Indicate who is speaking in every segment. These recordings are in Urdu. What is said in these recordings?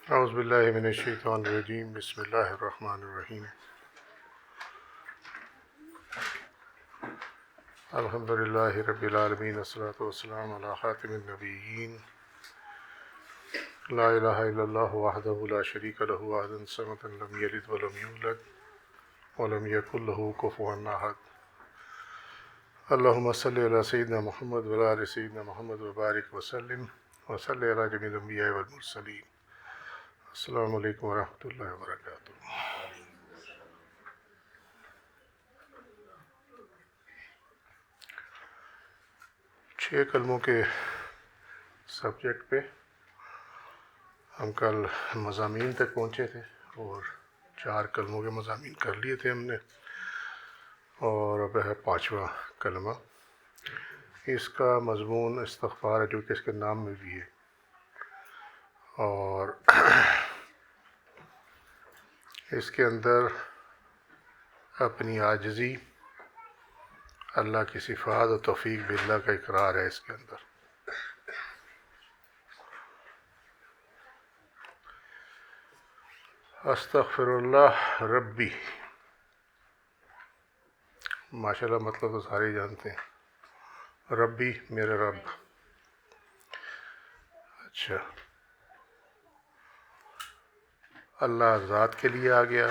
Speaker 1: اعوذ باللہ من الشیطان الرجیم بسم اللہ الرحمن الرحیم الحمد للہ رب العالمین والصلاۃ والسلام علی خاتم النبیین لا الہ الا اللہ وحدہ لا شریک لہ احد الصمد لم یلد ولم یولد ولم یکن لہ کفوا احد اللہم صلی علی سیدنا محمد وعلی آل سیدنا محمد وبارک وسلم وصلی علی جمیع الانبیاء والمرسلین۔ السلام علیکم ورحمۃ اللہ وبرکاتہ۔ 6 کلموں کے سبجیکٹ پہ ہم کل مضامین تک پہنچے تھے اور 4 کلموں کے مضامین کر لیے تھے ہم نے، اور اب ہے 5واں کلمہ۔ اس کا مضمون استغفار ہے، جو کہ اس کے نام میں بھی ہے، اور اس کے اندر اپنی عاجزی، اللہ کی صفات اور توفیق باللہ کا اقرار ہے اس کے اندر۔ استغفر اللہ ربی، ماشاءاللہ مطلب تو سارے ہی جانتے ہیں، ربی میرے رب۔ اچھا، اللہ ذات کے لیے آ گیا،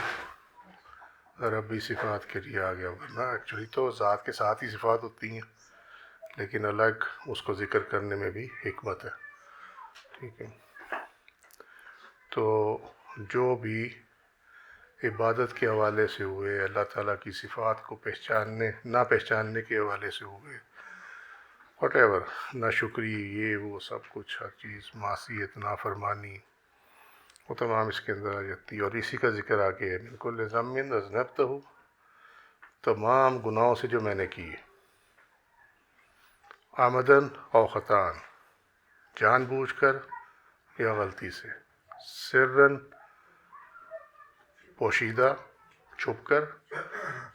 Speaker 1: ربی صفات کے لیے آ گیا، ورنہ ایکچولی تو ذات کے ساتھ ہی صفات ہوتی ہیں، لیکن الگ اس کو ذکر کرنے میں بھی حکمت ہے، ٹھیک ہے۔ تو جو بھی عبادت کے حوالے سے ہوئے، اللہ تعالیٰ کی صفات کو پہچاننے نہ پہچاننے کے حوالے سے ہوئے، واٹ ایور، ناشکری، یہ وہ سب کچھ، ہر چیز، معصیت، نافرمانی، وہ تمام اس کے اندر آ جاتی ہے۔ اور اسی کا ذکر آگے ہے، من کل ذنب اذنبتہ، تمام گناہوں سے جو میں نے کیے، عمدن او خطان، جان بوجھ کر یا غلطی سے، سرن پوشیدہ چھپ کر،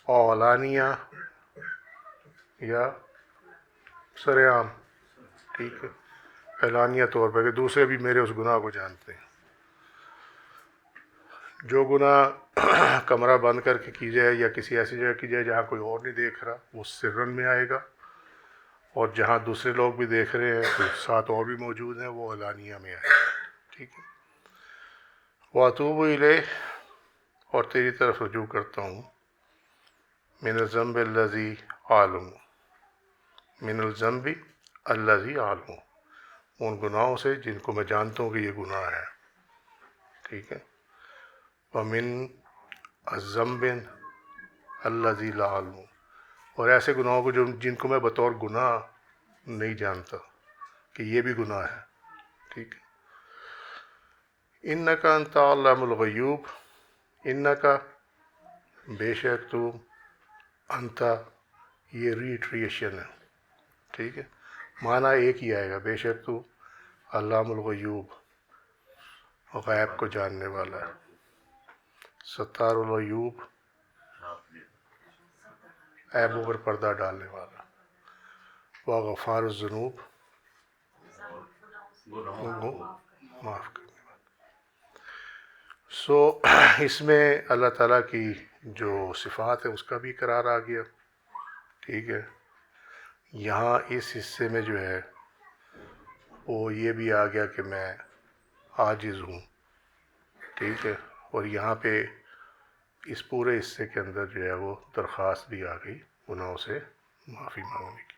Speaker 1: اور علانیہ یا سر عام، ٹھیک ہے، اعلانیہ طور پر کہ دوسرے بھی میرے اس گناہ کو جانتے ہیں۔ جو گناہ کمرہ بند کر کے کی جائے یا کسی ایسی جگہ کی جائے جہاں کوئی اور نہیں دیکھ رہا، وہ سرن میں آئے گا، اور جہاں دوسرے لوگ بھی دیکھ رہے ہیں، تو ساتھ اور بھی موجود ہیں، وہ علانیہ میں آئے گا، ٹھیک ہے۔ وَأَتُوبُ إِلَيْهِ، اور تیری طرف رجوع کرتا ہوں، من الذنب الذی أعلم، من الذنب الذی أعلم، ان گناہوں سے جن کو میں جانتا ہوں کہ یہ گناہ ہے، ٹھیک ہے۔ وَمِن الذنب الذی لا أعلم، اور ایسے گناہوں کو جن کو میں بطور گناہ نہیں جانتا کہ یہ بھی گناہ ہے، ٹھیک ہے۔ اِنَّکَ أَنْتَ عَلَّامُ الْغُیُوبِ، اِنَّکَ، بے شک تو، انت، یہ ریٹریشن ہے، ٹھیک ہے، معنی ایک ہی آئے گا، بے شک تو علام الغیوب، غیب کو جاننے والا ہے، ستار العیوب، عیبوں پر پردہ ڈالنے والا، وغفار الذنوب، معاف کرنے والا۔ سو اس میں اللہ تعالیٰ کی جو صفات ہے اس کا بھی اقرار آ گیا، ٹھیک ہے۔ یہاں اس حصے میں جو ہے وہ یہ بھی آ گیا کہ میں عاجز ہوں، ٹھیک ہے، اور یہاں پہ اس پورے حصے کے اندر جو ہے وہ درخواست بھی آ گئی گناہوں سے معافی مانگنے کی۔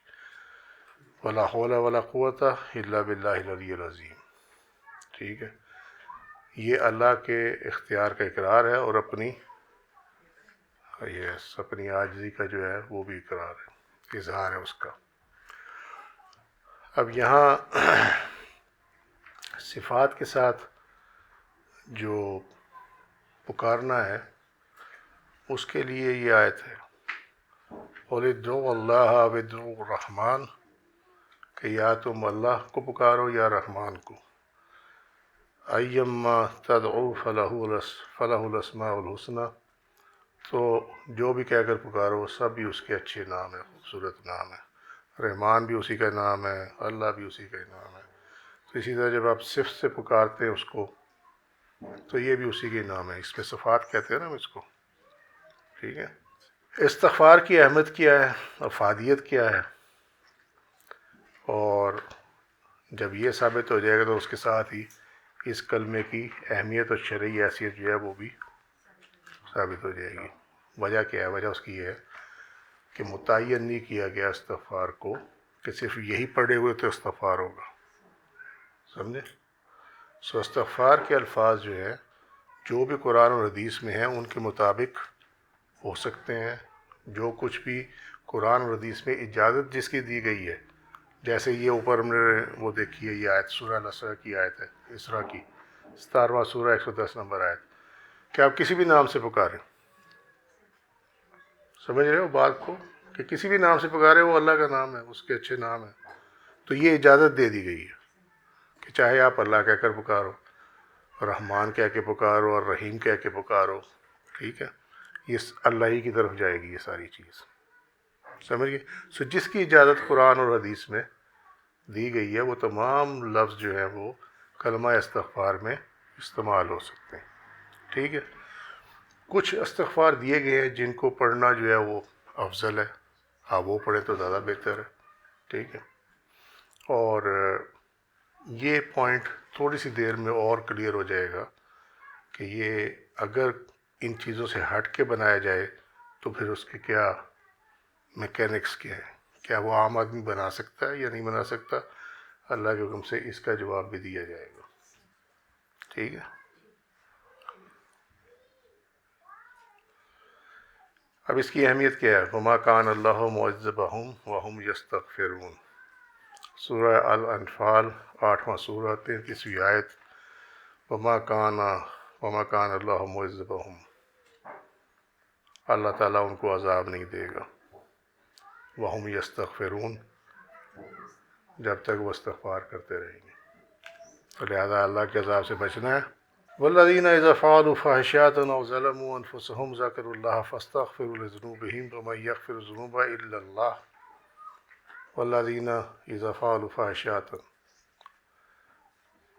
Speaker 1: ولا حول ولا قوت الا باللہ العلی العظیم، ٹھیک ہے، یہ اللہ کے اختیار کا اقرار ہے، اور اپنی عاجزی کا جو ہے وہ بھی اقرار ہے، اظہار ہے اس کا۔ اب یہاں صفات کے ساتھ جو پکارنا ہے اس کے لیے یہ آیت ہے، قُلِ ادْعُوا اللَّهَ أَوِ ادْعُوا الرَّحْمَٰنَ، کہ یا تم اللہ کو پکارو یا رحمان کو، أَيَّمَّا تَدْعُوا فَلَهُ الْأَسْمَاءُ الْحُسْنَىٰ، تو جو بھی کہہ کر پکارو سب بھی اس کے اچھے نام ہیں، خوبصورت نام ہے، رحمان بھی اسی کا نام ہے، اللہ بھی اسی کا نام ہے۔ تو اسی طرح جب آپ صفت سے پکارتے ہیں اس کو، تو یہ بھی اسی کے نام ہے، اس میں صفات کہتے ہیں نا ہم اس کو، ٹھیک ہے۔ استغفار کی اہمیت کیا ہے، افادیت کیا ہے، اور جب یہ ثابت ہو جائے گا تو اس کے ساتھ ہی اس کلمے کی اہمیت اور شرعی حیثیت جو ہے وہ بھی ثابت ہو جائے گی۔ وجہ کیا ہے؟ وجہ اس کی یہ ہے کہ متعین نہیں کیا گیا استغفار کو کہ صرف یہی پڑھے ہوئے تو استغفار ہوگا، سمجھے؟ سو استغفار کے الفاظ جو ہے جو بھی قرآن اور حدیث میں ہیں ان کے مطابق ہو سکتے ہیں۔ جو کچھ بھی قرآن اور حدیث میں اجازت جس کی دی گئی ہے، جیسے یہ اوپر ہم نے وہ دیکھی ہے، یہ آیت سورہ الاسراء کی آیت ہے، اسراء کی 17واں سورہ 110 نمبر آیت، کہ آپ کسی بھی نام سے پکاریں، سمجھ رہے ہو بات کو، کہ کسی بھی نام سے پکارے، وہ اللہ کا نام ہے، اس کے اچھے نام ہیں، تو یہ اجازت دے دی گئی ہے کہ چاہے آپ اللہ کہہ کر پکارو، رحمان کہہ کے پکارو، اور رحیم کہہ کے پکارو، ٹھیک ہے، یہ اللہ ہی کی طرف جائے گی یہ ساری چیز، سمجھ گئے؟ سو جس کی اجازت قرآن اور حدیث میں دی گئی ہے وہ تمام لفظ جو ہیں وہ کلمہ استغفار میں استعمال ہو سکتے ہیں، ٹھیک ہے۔ کچھ استغفار دیے گئے ہیں جن کو پڑھنا جو ہے وہ افضل ہے، آپ وہ پڑھیں تو زیادہ بہتر ہے، ٹھیک ہے۔ اور یہ پوائنٹ تھوڑی سی دیر میں اور کلیئر ہو جائے گا کہ یہ اگر ان چیزوں سے ہٹ کے بنایا جائے تو پھر اس کے کیا میکینکس کیا ہے، کیا وہ عام آدمی بنا سکتا ہے یا نہیں بنا سکتا، اللہ کے حکم سے اس کا جواب بھی دیا جائے گا، ٹھیک ہے۔ اب اس کی اہمیت کیا ہے؟ وما کان اللہ معذبہم وہم یستغفرون، سورہ الانفال 8واں سورہ 33ویں آیت، وما کان اللہ معذبہم، اللہ تعالیٰ ان کو عذاب نہیں دے گا، وہم یستغفرون، جب تک وہ استغفار کرتے رہیں گے، تو لہذا اللہ کے عذاب سے بچنا ہے۔ والذین اذا فعلوا فاحشات او ظلموا انفسهم ذکروا اللہ فاستغفروا لذنوبہم ومن یغفر الذنوب الا اللہ والذین اذا فعلوا فاحشات،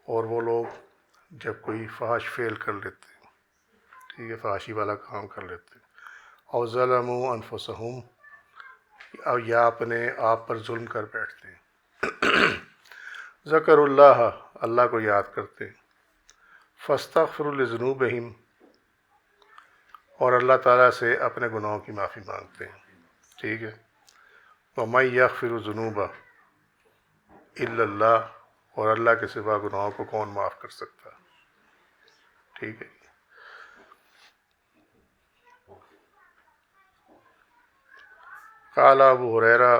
Speaker 1: اور وہ لوگ جب کوئی فحش فعل کر لیتے ہیں، ٹھیک ہے، فحاشی والا کام کر لیتے ہیں، او ظلموا انفسهم، یا اپنے آپ پر ظلم کر بیٹھتے ہیں، ذکر اللہ، اللہ کو یاد کرتے ہیں، فاستغفروا لذنوبہم، اور اللہ تعالیٰ سے اپنے گناہوں کی معافی مانگتے ہیں، ٹھیک ہے، وَمَن یغفر الذنوب الا اللہ، اور اللہ کے سوا گناہوں کو کون معاف کر سکتا ہے، ٹھیک ہے۔ قال ابو ہریرہ،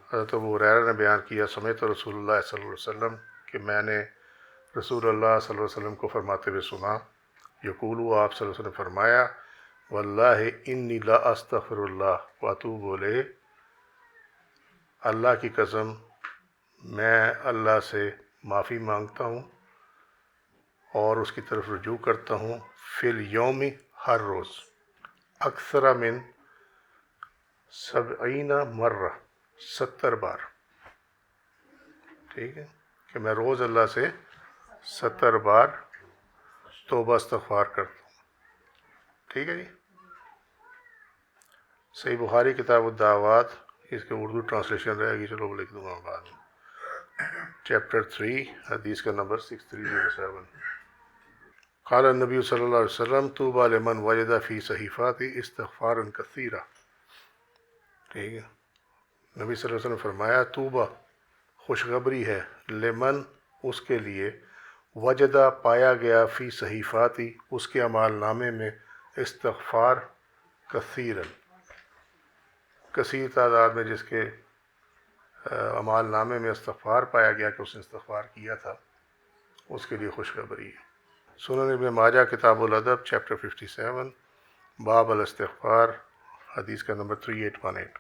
Speaker 1: حضرت ابو ہریرہ نے بیان کیا، سمعت رسول اللہ صلی اللہ علیہ وسلم، کہ میں نے رسول اللہ صلی اللہ علیہ وسلم کو فرماتے ہوئے سنا، یقول، آپ صلی اللہ علیہ وسلم فرمایا، واللہ انی لا استغفر اللہ واتوب الیہ، اللہ کی قسم میں اللہ سے معافی مانگتا ہوں اور اس کی طرف رجوع کرتا ہوں، فی الیوم، ہر روز، اکثر من 70 مرہ، 70 بار، ٹھیک ہے، کہ میں روز اللہ سے 70 بار توبہ استغفار کرتا ہوں، ٹھیک ہے جی۔ صحیح بخاری کتاب الدعوات، اس کے اردو ٹرانسلیشن رہے گی، چلو وہ لکھ دوں گا بعد میں، چیپٹر 3 حدیث کا نمبر 6307، قال النبی صلی اللہ علیہ وسلم طوبی لمن وجد فی صحیفات استغفارا کثیرا، ٹھیک ہے، نبی صلی اللہ علیہ وسلم نے فرمایا طوبی، خوشخبری ہے، لمن، اس کے لیے، وجدہ، پایا گیا، فی صحیفاتی، اس کے اعمال نامے میں، استغفار کثیرا، کثیر تعداد میں جس کے اعمال نامے میں استغفار پایا گیا کہ اس نے استغفار کیا تھا، اس کے لیے خوشخبری ہے۔ سنن ابن ماجہ کتاب الادب چیپٹر 57 باب الاستغفار، حدیث کا نمبر 3818،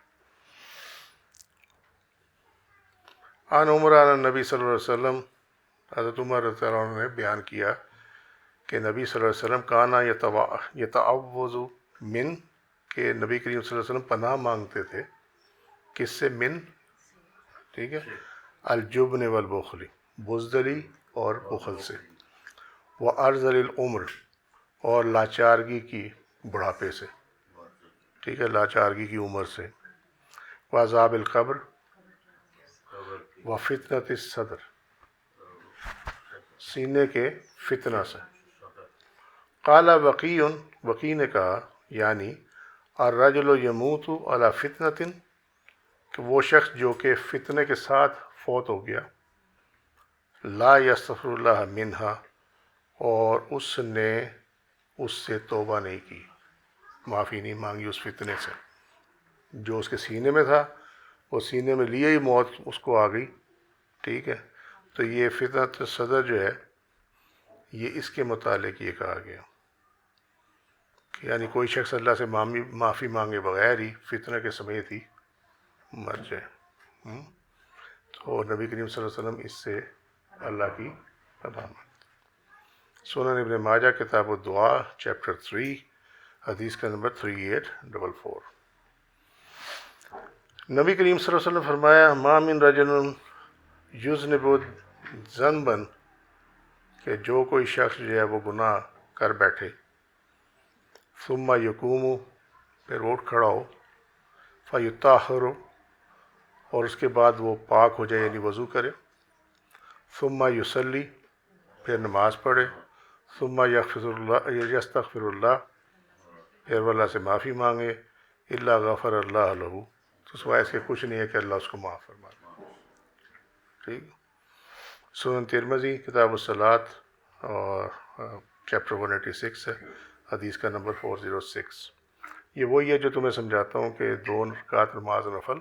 Speaker 1: عن عمر عن النبی صلی اللہ علیہ وسلم، حضرت عمر رضی اللہ عنہ نے بیان کیا کہ نبی صلی اللہ علیہ وسلم کانا یتعوذ من، کہ نبی کریم صلی اللہ علیہ وسلم پناہ مانگتے تھے، کس سے؟ من، ٹھیک ہے، الجبن والبخل، بزدلی اور بخل سے، و ارذل العمر، اور لاچارگی کی بڑھاپے سے، ٹھیک ہے، لاچارگی کی عمر سے، و عذاب القبر و فتنۃ الصدر، سینے کے فتنہ سے۔ قال وقی، وقی نے کہا یعنی الرجل یموت علی فتنۃ، کہ وہ شخص جو کہ فتنے کے ساتھ فوت ہو گیا، لا یستغفر اللہ منہا، اور اس نے اس سے توبہ نہیں کی، معافی نہیں مانگی اس فتنے سے، جو اس کے سینے میں تھا، وہ سینے میں لیے ہی موت اس کو آ گئی، ٹھیک ہے، تو یہ فتنۃ صدر جو ہے یہ اس کے متعلق یہ کہا گیا کہ یعنی کوئی شخص اللہ سے معافی مانگے بغیر ہی فتنہ کے سمیت ہی مر جائے۔ تو نبی کریم صلی اللہ علیہ وسلم اس سے اللہ کی پناہ مانگتے۔ سنن ابن ماجہ کتاب الدعا چیپٹر 3 حدیث کا نمبر 3844۔ نبی کریم صلی اللہ علیہ وسلم فرمایا ما من رجل یذنب ذنبا، کہ جو کوئی شخص جو ہے وہ گناہ کر بیٹھے، ثم یقوم، پھر اٹھ کھڑا ہو، فیطہر، اور اس کے بعد وہ پاک ہو جائے یعنی وضو کرے، ثم یصلی، پھر نماز پڑھے، ثم یستغفر اللہ، پھر وہ اللہ سے معافی مانگے، الا غفر اللہ لہ، تو سوائے اس کے کچھ نہیں ہے کہ اللہ اس کو معاف فرما دے، ٹھیک۔ سنن ترمذی کتاب الصلاۃ اور چیپٹر 186 ہے، حدیث کا نمبر 406۔ یہ وہی ہے جو تمہیں سمجھاتا ہوں کہ 2 رکعت نماز نفل،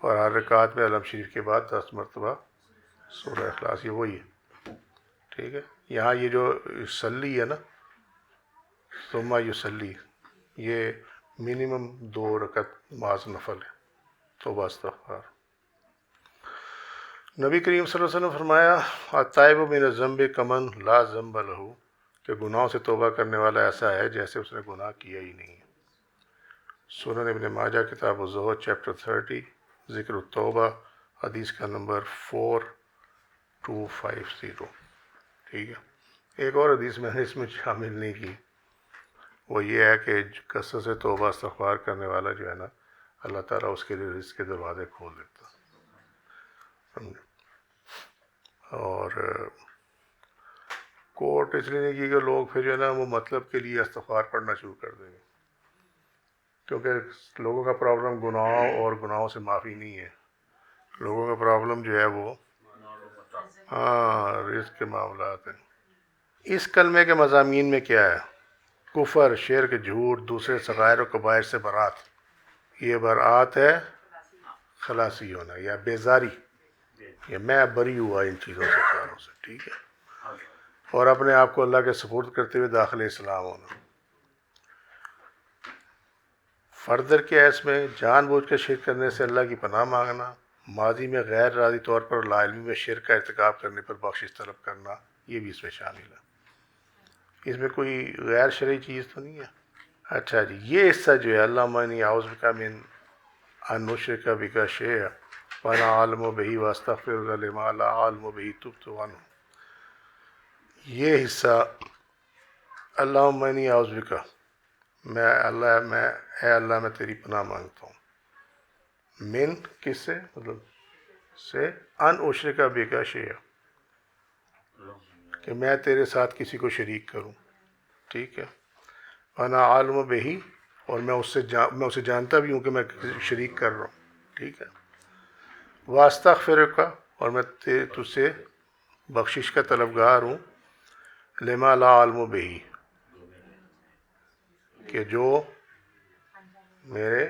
Speaker 1: اور ہر رکعت میں علم شریف کے بعد 10 مرتبہ سورہ اخلاص، یہ وہی ہے، ٹھیک ہے۔ یہاں یہ جو یصلی ہے نا، ثم یصلی، یہ منیمم 2 رکعت نماز نفل ہے، توبہ استغفار۔ نبی کریم صلی اللہ علیہ وسلم فرمایا التائب من الذنب کمن لا ذنب لہ، کہ گناہوں سے توبہ کرنے والا ایسا ہے جیسے اس نے گناہ کیا ہی نہیں۔ سنن ابن ماجہ کتاب الزہد چیپٹر 30 ذکر التوبہ، حدیث کا نمبر 4250، ٹھیک ہے۔ ایک اور حدیث میں نے اس میں شامل نہیں کی، وہ یہ ہے کہ کثرت سے توبہ استغفار کرنے والا جو ہے نا، اللہ تعالیٰ اس کے لیے رزق کے دروازے کھول دیتا، اور کوٹ اس لیے نہیں کی کہ لوگ پھر جو ہے نا وہ مطلب کے لیے استغفار پڑھنا شروع کر دیں گے، کیونکہ لوگوں کا پرابلم گناہوں اور گناہوں سے معافی نہیں ہے، لوگوں کا پرابلم جو ہے وہ رزق کے معاملات ہیں۔ اس کلمے کے مضامین میں کیا ہے؟ کفر، شرک، جھوٹ، دوسرے صغائر و کبائر سے برات، یہ برات ہے خلاصی ہونا یا بیزاری، یا میں بری ہوا ان چیزوں سے کاروں سے، ٹھیک ہے، اور اپنے آپ کو اللہ کے سپرد کرتے ہوئے داخل اسلام ہونا۔ فردر کیا ہے اس میں؟ جان بوجھ کے شرک کرنے سے اللہ کی پناہ مانگنا، ماضی میں غیر ارادی طور پر لا علمی میں شرک کا ارتکاب کرنے پر بخشش طلب کرنا، یہ بھی اس میں شامل ہے۔ اس میں کوئی غیر شرعی چیز تو نہیں ہے؟ اچھا جی، یہ حصہ جو ہے اللہم انی اعوذ بک من ان اشرک بک شیئا وانا اعلم بہ واستغفرک لما لا اعلم بہ تبت عنہ، یہ حصہ اللہم انی اعوذ بک، اے اللہ میں تیری پناہ مانگتا ہوں، من کس سے، مطلب سے، ان اشرک بک شیئا، کہ میں تیرے ساتھ کسی کو شریک کروں، ٹھیک ہے، وانا عالم بہ، اور میں اسے جانتا بھی ہوں کہ میں شریک کر رہا ہوں، ٹھیک ہے، واستغفرک، اور میں تجھ سے بخشش کا طلبگار ہوں، لما لا علم بہ، کہ جو میں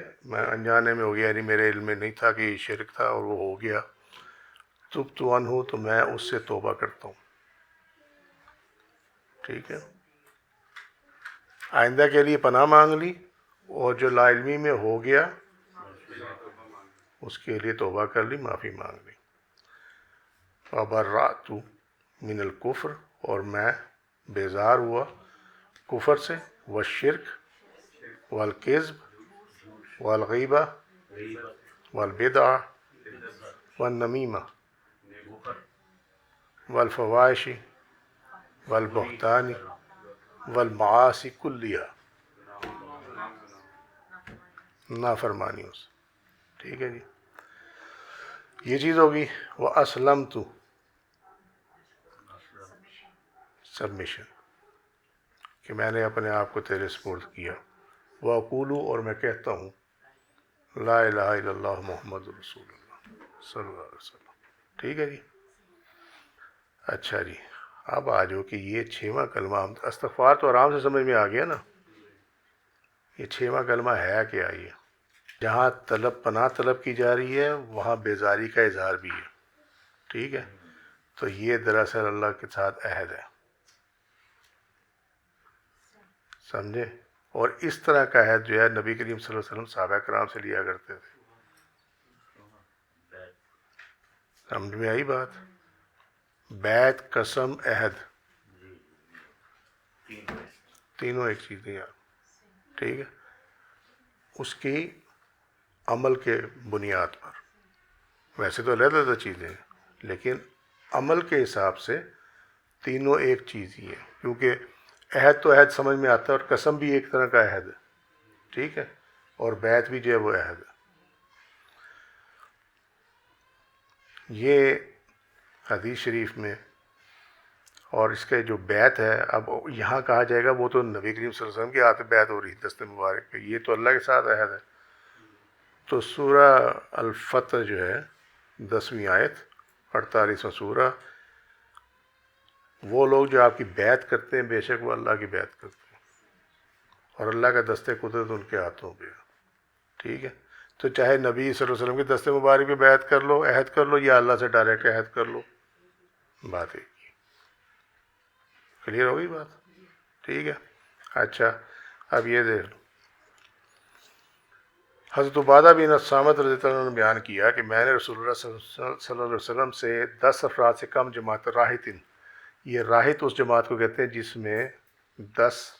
Speaker 1: انجانے میں ہو گیا، یعنی میرے علم میں نہیں تھا کہ یہ شرک تھا اور وہ ہو گیا، تبت عنہ، تو میں اس سے توبہ کرتا ہوں، ٹھیک ہے، آئندہ کے لیے پناہ مانگ لی، اور جو لا علمی میں ہو گیا اس کے لیے توبہ کر لی، معافی مانگ لی۔ وبرأت من الکفر، اور میں بیزار ہوا کفر سے، والشرک، والکذب، والغیبہ، والبدع، والنمیمہ، والفواحش، والبہتان والمعاصی کلیہ، نافرمانیوں سے. ٹھیک ہے جی، یہ چیز ہوگی. وَأَسْلَمْتُ، سبمیشن، کہ میں نے اپنے آپ کو تیرے سپرد کیا. وَأَقُولُ، اور میں کہتا ہوں، لا الہ الا اللہ محمد رسول اللہ صلی اللہ علیہ وسلم. ٹھیک ہے جی. اچھا جی، اب آ جاؤ کہ یہ 6واں کلمہ، استغفار تو آرام سے سمجھ میں آ گیا نا. یہ 6واں کلمہ ہے کیا؟ یہ جہاں پناہ طلب کی جا رہی ہے وہاں بیزاری کا اظہار بھی ہے. ٹھیک ہے، تو یہ دراصل اللہ کے ساتھ عہد ہے، سمجھے. اور اس طرح کا عہد جو ہے نبی کریم صلی اللہ علیہ وسلم صحابہ کرام سے لیا کرتے تھے. سمجھ میں آئی بات؟ بیعت، قسم، عہد، تینوں ایک چیز نہیں یار. ٹھیک ہے، اس کی عمل کے بنیاد پر، ویسے تو علیحدہ علیحدہ چیزیں ہیں لیکن عمل کے حساب سے تینوں ایک چیز ہی ہے. کیونکہ عہد تو عہد سمجھ میں آتا ہے، اور قسم بھی ایک طرح کا عہد ہے. ٹھیک ہے، اور بیعت بھی جو ہے وہ عہد ہے. یہ حدیث شریف میں، اور اس کے جو بیعت ہے، اب یہاں کہا جائے گا وہ تو نبی کریم صلی اللہ علیہ وسلم کے ہاتھ بیعت ہو رہی ہے دست مبارک پہ، یہ تو اللہ کے ساتھ عہد ہے. تو سورہ الفتح جو ہے 10ویں آیت 48واں سورہ، وہ لوگ جو آپ کی بیعت کرتے ہیں بے شک وہ اللہ کی بیعت کرتے ہیں، اور اللہ کا دست قدرت ان کے ہاتھوں پہ ہے. ٹھیک ہے، تو چاہے نبی صلی اللہ علیہ وسلم کے دست مبارک پہ بیعت کر لو، عہد کر لو، یا اللہ سے ڈائریکٹ عہد کر لو، بات ایک ہی. کلیئر ہوگی بات؟ ٹھیک ہے. اچھا، اب یہ دیکھ لو، حضرت عبادہ بن الصامت رضی اللہ عنہ نے بیان کیا کہ میں نے رسول اللہ صلی اللہ علیہ وسلم سے 10 افراد سے کم جماعت راحتن، یہ راحت اس جماعت کو کہتے ہیں جس میں 10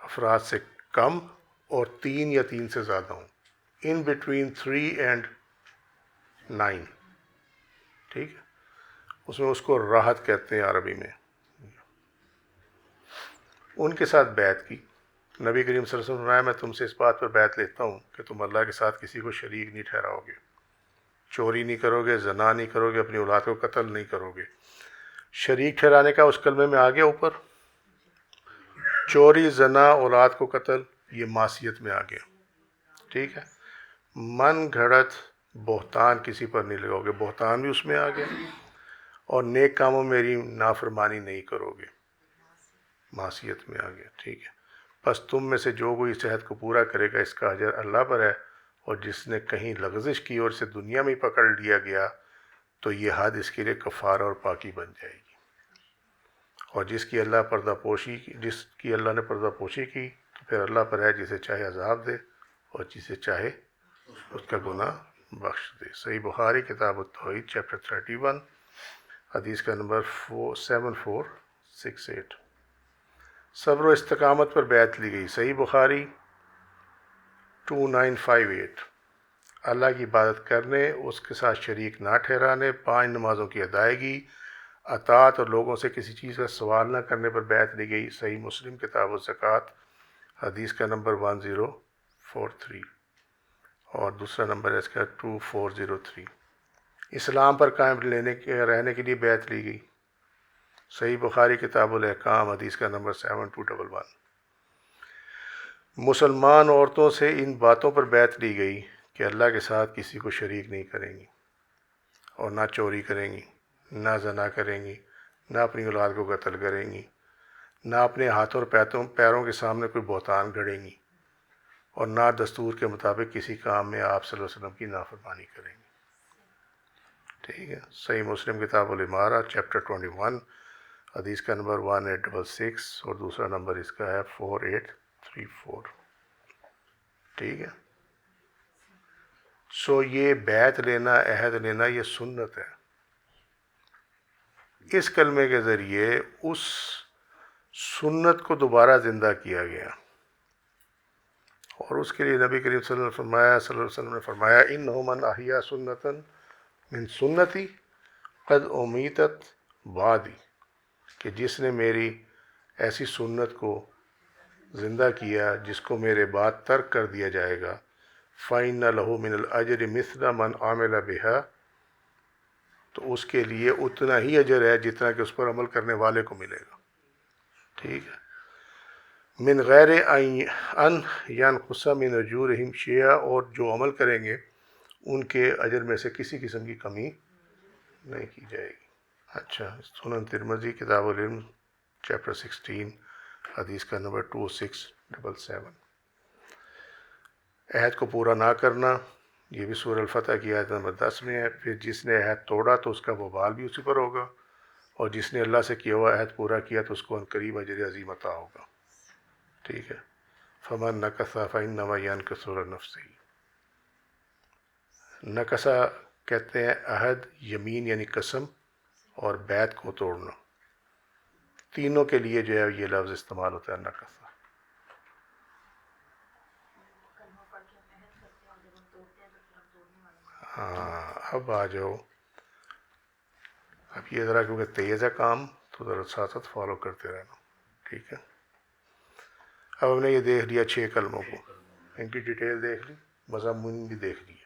Speaker 1: افراد سے کم اور 3 یا 3 سے زیادہ ہوں، ان بٹوین 3 اینڈ 9. ٹھیک ہے، اس میں اس کو راحت کہتے ہیں عربی میں. ان کے ساتھ بیعت کی. نبی کریم صلی اللہ علیہ وسلم نے فرمایا میں تم سے اس بات پر بیعت لیتا ہوں کہ تم اللہ کے ساتھ کسی کو شریک نہیں ٹھہراؤ گے، چوری نہیں کرو گے، زنا نہیں کرو گے، اپنی اولاد کو قتل نہیں کرو گے. شریک ٹھہرانے کا اس کلمے میں آ گیا اوپر، چوری، زنا، اولاد کو قتل، یہ معصیت میں آ گیا. ٹھیک ہے، من گھڑت بہتان کسی پر نہیں لگاؤ گے، بہتان بھی اس میں آ گیا. اور نیک کاموں میری نافرمانی نہیں کرو گے، معصیت میں آ گیا. ٹھیک ہے، بس تم میں سے جو کوئی اس عہد کو پورا کرے گا اس کا اجر اللہ پر ہے، اور جس نے کہیں لغزش کی اور اسے دنیا میں پکڑ لیا گیا تو یہ حد اس کے لیے کفارہ اور پاکی بن جائے گی. اور جس کی اللہ نے پردہ پوشی کی تو پھر اللہ پر ہے جسے چاہے عذاب دے اور جسے چاہے اس کا گناہ بخش دے. صحیح بخاری کتاب التوحید چیپٹر 31 حدیث کا نمبر 7468. صبر و استقامت پر بیعت لی گئی. صحیح بخاری 2958. اللہ کی عبادت کرنے، اس کے ساتھ شریک نہ ٹھہرانے، 5 نمازوں کی ادائیگی، اطاعت اور لوگوں سے کسی چیز کا سوال نہ کرنے پر بیعت لی گئی. صحیح مسلم کتاب الزکوٰۃ حدیث کا نمبر 1043، اور دوسرا نمبر ہے اس کا 2403. اسلام پر قائم رہنے کے لیے بیعت لی گئی. صحیح بخاری کتاب الاحکام حدیث کا نمبر 7211. مسلمان عورتوں سے ان باتوں پر بیعت لی گئی کہ اللہ کے ساتھ کسی کو شریک نہیں کریں گی، اور نہ چوری کریں گی، نہ زنا کریں گی، نہ اپنی اولاد کو قتل کریں گی، نہ اپنے ہاتھوں اور پیروں کے سامنے کوئی بہتان گھڑیں گی، اور نہ دستور کے مطابق کسی کام میں آپ صلی اللہ علیہ وسلم کی نافرمانی کریں گی. ٹھیک ہے، صحیح مسلم کتاب الامارہ چیپٹر 21 حدیث کا نمبر 1866، اور دوسرا نمبر اس کا ہے 4834. ٹھیک ہے، سو یہ بیعت لینا، عہد لینا، یہ سنت ہے. اس کلمے کے ذریعے اس سنت کو دوبارہ زندہ کیا گیا، اور اس کے لیے نبی کریم صلی اللہ علیہ وسلم نے فرمایا انہ من احیا سنتا من سنتی قد امیتت بعدی، کہ جس نے میری ایسی سنت کو زندہ کیا جس کو میرے بعد ترک کر دیا جائے گا، فَإِنَّ لَهُ مِنَ الْأَجْرِ مِثْلَ مَنْ عَمِلَ بِهَا، تو اس کے لیے اتنا ہی اجر ہے جتنا کہ اس پر عمل کرنے والے کو ملے گا. ٹھیک ہے. من غیر ان ينقص من اجورہم شیئا، اور جو عمل کریں گے ان کے اجر میں سے کسی قسم کی کمی نہیں کی جائے گی. اچھا، سنن ترمذی کتاب العلم چیپٹر 16 حدیث کا نمبر 2677. عہد کو پورا نہ کرنا، یہ بھی سورہ الفتح کی آیت نمبر 10 میں ہے. پھر جس نے عہد توڑا تو اس کا وبال بھی اسی پر ہوگا، اور جس نے اللہ سے کیا ہوا عہد پورا کیا تو اس کو عنقریب اجر عظیم عطا ہوگا. ٹھیک ہے. فمن نکث فإنما ينکث علی نفسہ. نکثا کہتے ہیں عہد، یمین یعنی قسم، اور بیعت کو توڑنا. تینوں کے لیے جو ہے یہ لفظ استعمال ہوتا ہے نکثا. ہاں، اب آ جاؤ. اب یہ ذرا کیونکہ تیز ہے کام تو ذرا ساتھ ساتھ فالو کرتے رہنا. ٹھیک ہے. اب ہم نے یہ دیکھ لیا 6 کلموں کو، ان کی ڈیٹیل دیکھ لی، مضامین بھی دیکھ لیے،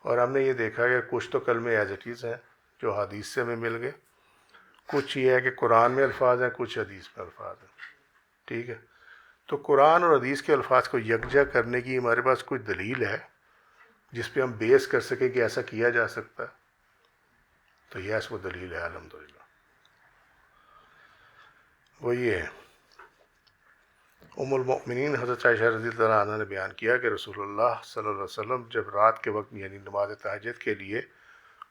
Speaker 1: اور ہم نے یہ دیکھا کہ کچھ تو کلمے ایز اٹ از ہیں جو حدیث سے ہمیں مل گئے، کچھ یہ ہے کہ قرآن میں الفاظ ہیں، کچھ حدیث میں الفاظ ہیں. ٹھیک ہے. تو قرآن اور حدیث کے الفاظ کو یکجا کرنے کی ہمارے پاس کوئی دلیل ہے جس پہ ہم بیس کر سکیں کہ ایسا کیا جا سکتا ہے؟ تو یس، وہ دلیل ہے الحمدللہ. وہ یہ ہے، ام المؤمنین حضرت عائشہ رضی اللہ عنہ نے بیان کیا کہ رسول اللہ صلی اللہ علیہ وسلم جب رات کے وقت یعنی نماز تہجد کے لیے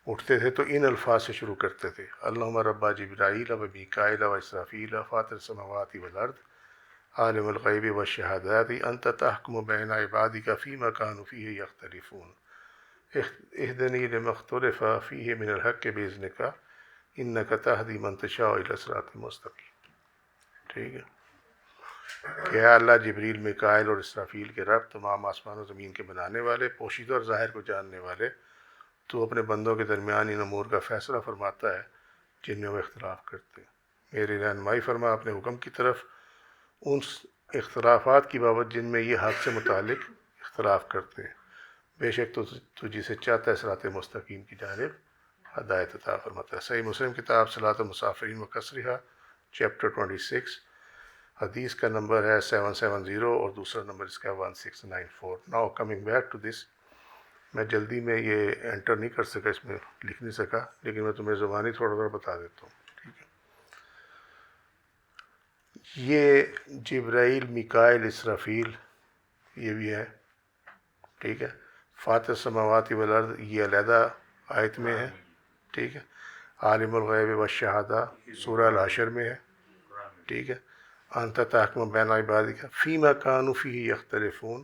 Speaker 1: اٹھتے تھے تو ان الفاظ سے شروع کرتے تھے: اللہم رب جبرائیل و میکائیل و اسرافیل فاطر السماوات والارض عالم الغیب والشہادات انت تحکم بین عبادک فیما کانوا فیہ یختلفون اہدنی لما اختلف فیہ من الحق باذنک انک تہدی من تشاء الی صراط مستقیم. ٹھیک ہے. کہ اے اللہ، جبریل، میکائیل اور اسرافیل کے رب، تمام آسمان و زمین کے بنانے والے، پوشیدہ اور ظاہر کو جاننے والے، تو اپنے بندوں کے درمیان ان امور کا فیصلہ فرماتا ہے جن میں وہ اختلاف کرتے ہیں. میری رہنمائی فرما اپنے حکم کی طرف ان اختلافات کی بابت جن میں یہ حق سے متعلق اختلاف کرتے ہیں. بے شک تو جسے چاہتا ہے صراط مستقیم کی جانب ہدایت عطا فرماتا ہے. صحیح مسلم کتاب صلاۃ المسافرین و کثرہا چیپٹر 26 حدیث کا نمبر ہے 770 اور دوسرا نمبر اس کا 1694. Now coming back to this, میں جلدی میں یہ انٹر نہیں کر سکا، اس میں لکھ نہیں سکا، لیکن میں تمہیں زبانی تھوڑا تھوڑا بتا دیتا ہوں. ٹھیک ہے. یہ جبرائیل، میکائیل، اسرافیل یہ بھی ہے. ٹھیک ہے. فاطر السماوات والارض یہ علیحدہ آیت میں ہے. ٹھیک ہے. عالم الغیب والشہادہ سورہ الحشر میں ہے. ٹھیک ہے. انت تحکم بین عبادک فیما کانوا فیہ یختلفون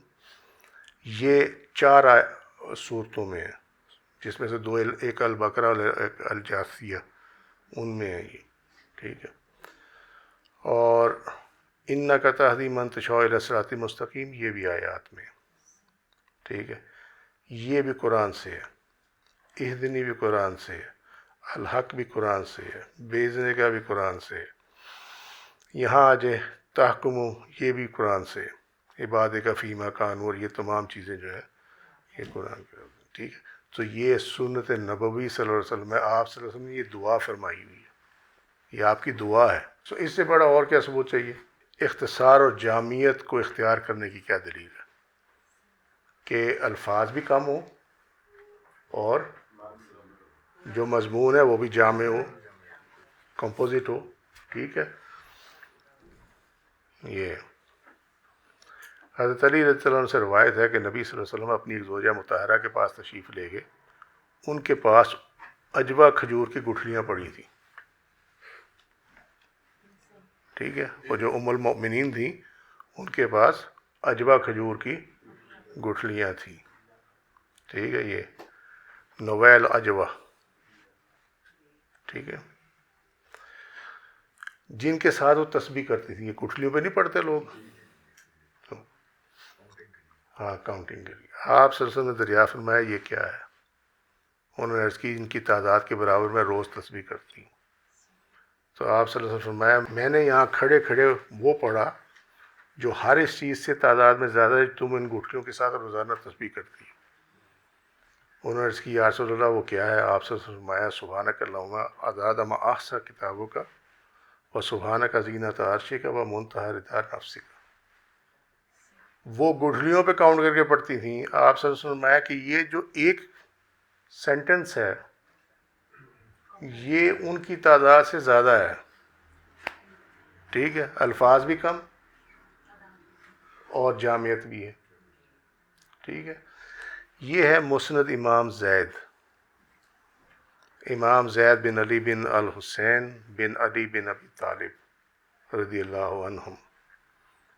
Speaker 1: یہ 4 صورتوں میں ہے، جس میں سے 2 ایک البقرہ اور ایک الجاثیہ، ان میں ہے یہ. ٹھیک ہے. اور انک تہدی من تشاء الی صراط مستقیم یہ بھی آیات میں. ٹھیک ہے. یہ بھی قرآن سے ہے. اہدنی بھی قرآن سے ہے. الحق بھی قرآن سے ہے. بیزنے کا بھی قرآن سے ہے. یہاں آ جائے تحکم، یہ بھی قرآن سے ہے. عبادک فیما کانوا، اور یہ تمام چیزیں جو ہے یہ قرآن کے. ٹھیک ہے. تو یہ سنت نبوی صلی اللہ علیہ وسلم میں آپ صلی اللہ علیہ وسلم نے یہ دعا فرمائی ہوئی ہے، یہ آپ کی دعا ہے. تو اس سے بڑا اور کیا ثبوت چاہیے؟ اختصار اور جامعیت کو اختیار کرنے کی کیا دلیل ہے کہ الفاظ بھی کم ہوں اور جو مضمون ہے وہ بھی جامع ہو، کمپوزٹ ہو. ٹھیک ہے. یہ حضرت علی رضی اللہ عنہ سے روایت ہے کہ نبی صلی اللہ علیہ وسلم اپنی ایک زوجہ مطہرہ کے پاس تشریف لے گئے. ان کے پاس عجوہ کھجور کی گٹھلیاں پڑی تھیں. ٹھیک ہے. وہ جو ام المؤمنین تھیں ان کے پاس عجوہ کھجور کی گٹھلیاں تھیں. ٹھیک ہے. یہ نویل عجوہ. ٹھیک ہے. جن کے ساتھ وہ تسبیح کرتی تھی. یہ گٹھلیوں پہ نہیں پڑھتے لوگ؟ ہاں، کاؤنٹنگ کے لیے. آپ صلی اللہ علیہ وسلم نے دریافت فرمایا یہ کیا ہے؟ انہوں نے عرض کی ان کی تعداد کے برابر میں روز تسبیح کرتی ہوں. تو آپ صلی اللہ علیہ وسلم فرمایا میں نے یہاں کھڑے کھڑے وہ پڑھا جو ہر اس چیز سے تعداد میں زیادہ ہے تم ان گٹھلیوں کے ساتھ روزانہ تسبیح کرتی ہے. انہوں نے عرض کی یا رسول اللہ وہ کیا ہے؟ آپ صلی اللہ علیہ وسلم فرمایا سبحانک اللہم عدد ما احصی کتابوں کا و سبحانک زینت عرشک و منتہی رضا نفسک. وہ گٹھلیوں پہ کاؤنٹ کر کے پڑھتی تھیں. آپ صلی اللہ علیہ وسلم فرمایا کہ یہ جو ایک سینٹنس ہے یہ ان کی تعداد سے زیادہ ہے. ٹھیک ہے، الفاظ بھی کم اور جامعت بھی ہے. ٹھیک ہے، یہ ہے مسند امام زید بن علی بن الحسین بن علی بن ابی طالب رضی اللہ عنہم.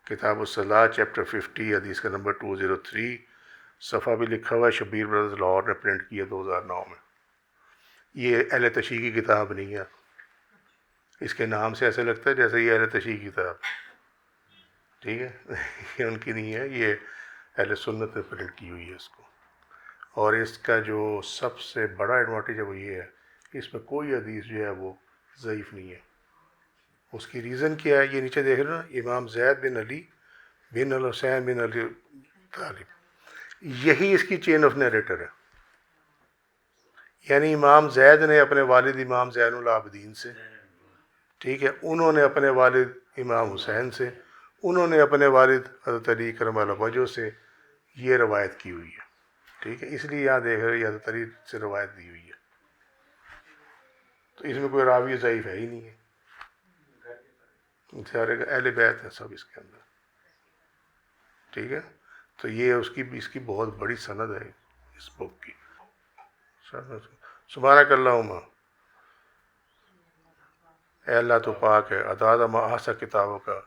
Speaker 1: کتاب الصلاۃ چیپٹر 50 حدیث کا نمبر 203. صفحہ بھی لکھا ہوا ہے، شبیر برادرز لاہور نے پرنٹ کیا 2009 میں. یہ اہل تشیع کی کتاب نہیں ہے. اس کے نام سے ایسے لگتا ہے جیسے یہ اہل تشیع کی کتاب. ٹھیک ہے، یہ ان کی نہیں ہے، یہ اہل سنت نے پرنٹ کی ہوئی ہے اس کو. اور اس کا جو سب سے بڑا ایڈوانٹیج ہے وہ یہ ہے کہ اس میں کوئی حدیث جو ہے وہ ضعیف نہیں ہے. اس کی ریزن کیا ہے؟ یہ نیچے دیکھ رہے نا، امام زید بن علی بن الحسین بن علی طالب، یہی اس کی چین آف نیریٹر ہے. یعنی امام زید نے اپنے والد امام زین العابدین سے، ٹھیک ہے، انہوں نے اپنے والد امام حسین سے، انہوں نے اپنے والد حضرت علی کرم اللہ وجہ سے یہ روایت کی ہوئی ہے. ٹھیک ہے، اس لیے یہاں دیکھ رہے حضرت علی سے روایت دی ہوئی ہے. تو اس میں کوئی راوی ضعیف ہے ہی نہیں ہے، سارے اہل بیت ہیں سب اس کے اندر. ٹھیک ہے، تو یہ اس کی بہت بڑی سند ہے اس بک کی. سبحانک اللہم، اے اللہ تو پاک ہے، عدد ما احصی کتابوں کا،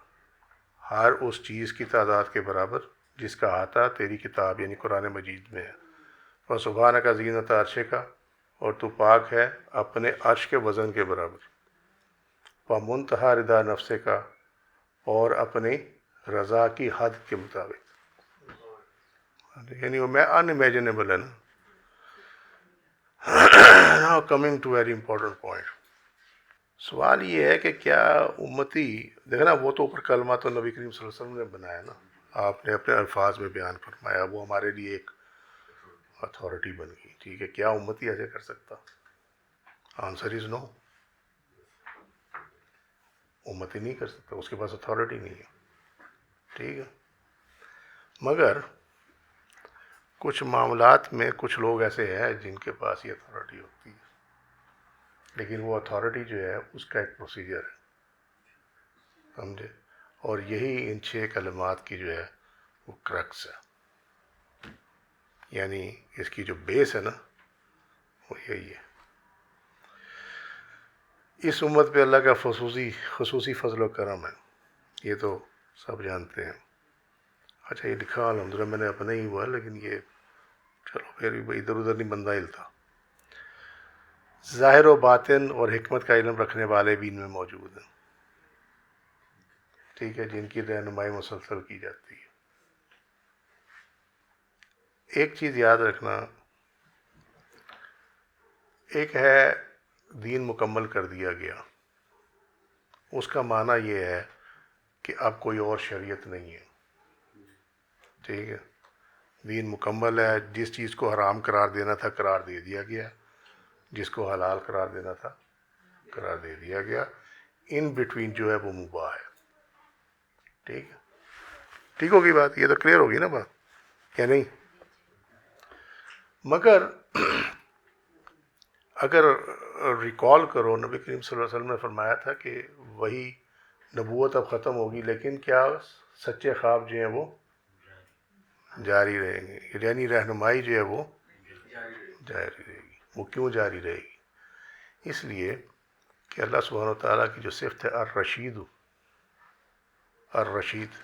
Speaker 1: ہر اس چیز کی تعداد کے برابر جس کا احاطہ تیری کتاب یعنی قرآن مجید میں ہے. اور سبحانک زینت عرشک کا، اور تو پاک ہے اپنے عرش کے وزن کے برابر. و منتہی رضا نفس کا، اور اپنی رضا کی حد کے مطابق. یعنی وہ میں ان امیجنیبل ہے نا. Now coming to very important point. سوال یہ ہے کہ کیا امتی، دیکھنا وہ تو اوپر کلمہ تو نبی کریم صلی اللہ علیہ وسلم نے بنایا نا، آپ نے اپنے الفاظ میں بیان فرمایا، وہ ہمارے لیے ایک اتھارٹی بن گئی. ٹھیک ہے، کیا امتی ایسے کر سکتا؟ آنسر از نو. امتی نہیں کر سکتا، اس کے پاس اتھارٹی نہیں ہے. ٹھیک ہے، مگر کچھ معاملات میں کچھ لوگ ایسے ہیں جن کے پاس یہ اتھارٹی ہوتی ہے، لیکن وہ اتھارٹی جو ہے اس کا ایک پروسیجر ہے، سمجھے؟ اور یہی ان 6 کلمات کی جو ہے وہ کرکس ہے. یعنی اس کی جو بیس ہے نا وہ یہی ہے. اس امت پہ اللہ کا خصوصی فضل و کرم ہے، یہ تو سب جانتے ہیں. اچھا یہ لکھا الحمدللہ میں نے اپنا ہی ہوا، لیکن یہ چلو پھر بھی ادھر ادھر نہیں بندہ ہلتا. ظاہر و باطن اور حکمت کا علم رکھنے والے بھی ان میں موجود ہیں. ٹھیک ہے، جن کی رہنمائی مسلسل کی جاتی ہے. ایک چیز یاد رکھنا، ایک ہے دین مکمل کر دیا گیا، اس کا معنی یہ ہے کہ اب کوئی اور شریعت نہیں ہے. ٹھیک ہے، دین مکمل ہے. جس چیز کو حرام قرار دینا تھا قرار دے دیا گیا، جس کو حلال قرار دینا تھا قرار دے دیا گیا. ان بٹوین جو ہے وہ مباح ہے. ٹھیک ہے، ٹھیک ہوگی بات، یہ تو کلیئر ہوگی نا بات، کیا نہیں؟ مگر اگر ریکال کرو، نبی کریم صلی اللہ علیہ وسلم نے فرمایا تھا کہ وہی نبوت اب ختم ہوگی، لیکن کیا سچے خواب جو ہیں وہ جاری رہیں گے. یعنی رہنمائی جو ہے وہ جاری رہے گی. وہ کیوں جاری رہے گی؟ اس لیے کہ اللہ سبحانہ و تعالیٰ کی جو صفت ہے الرشید،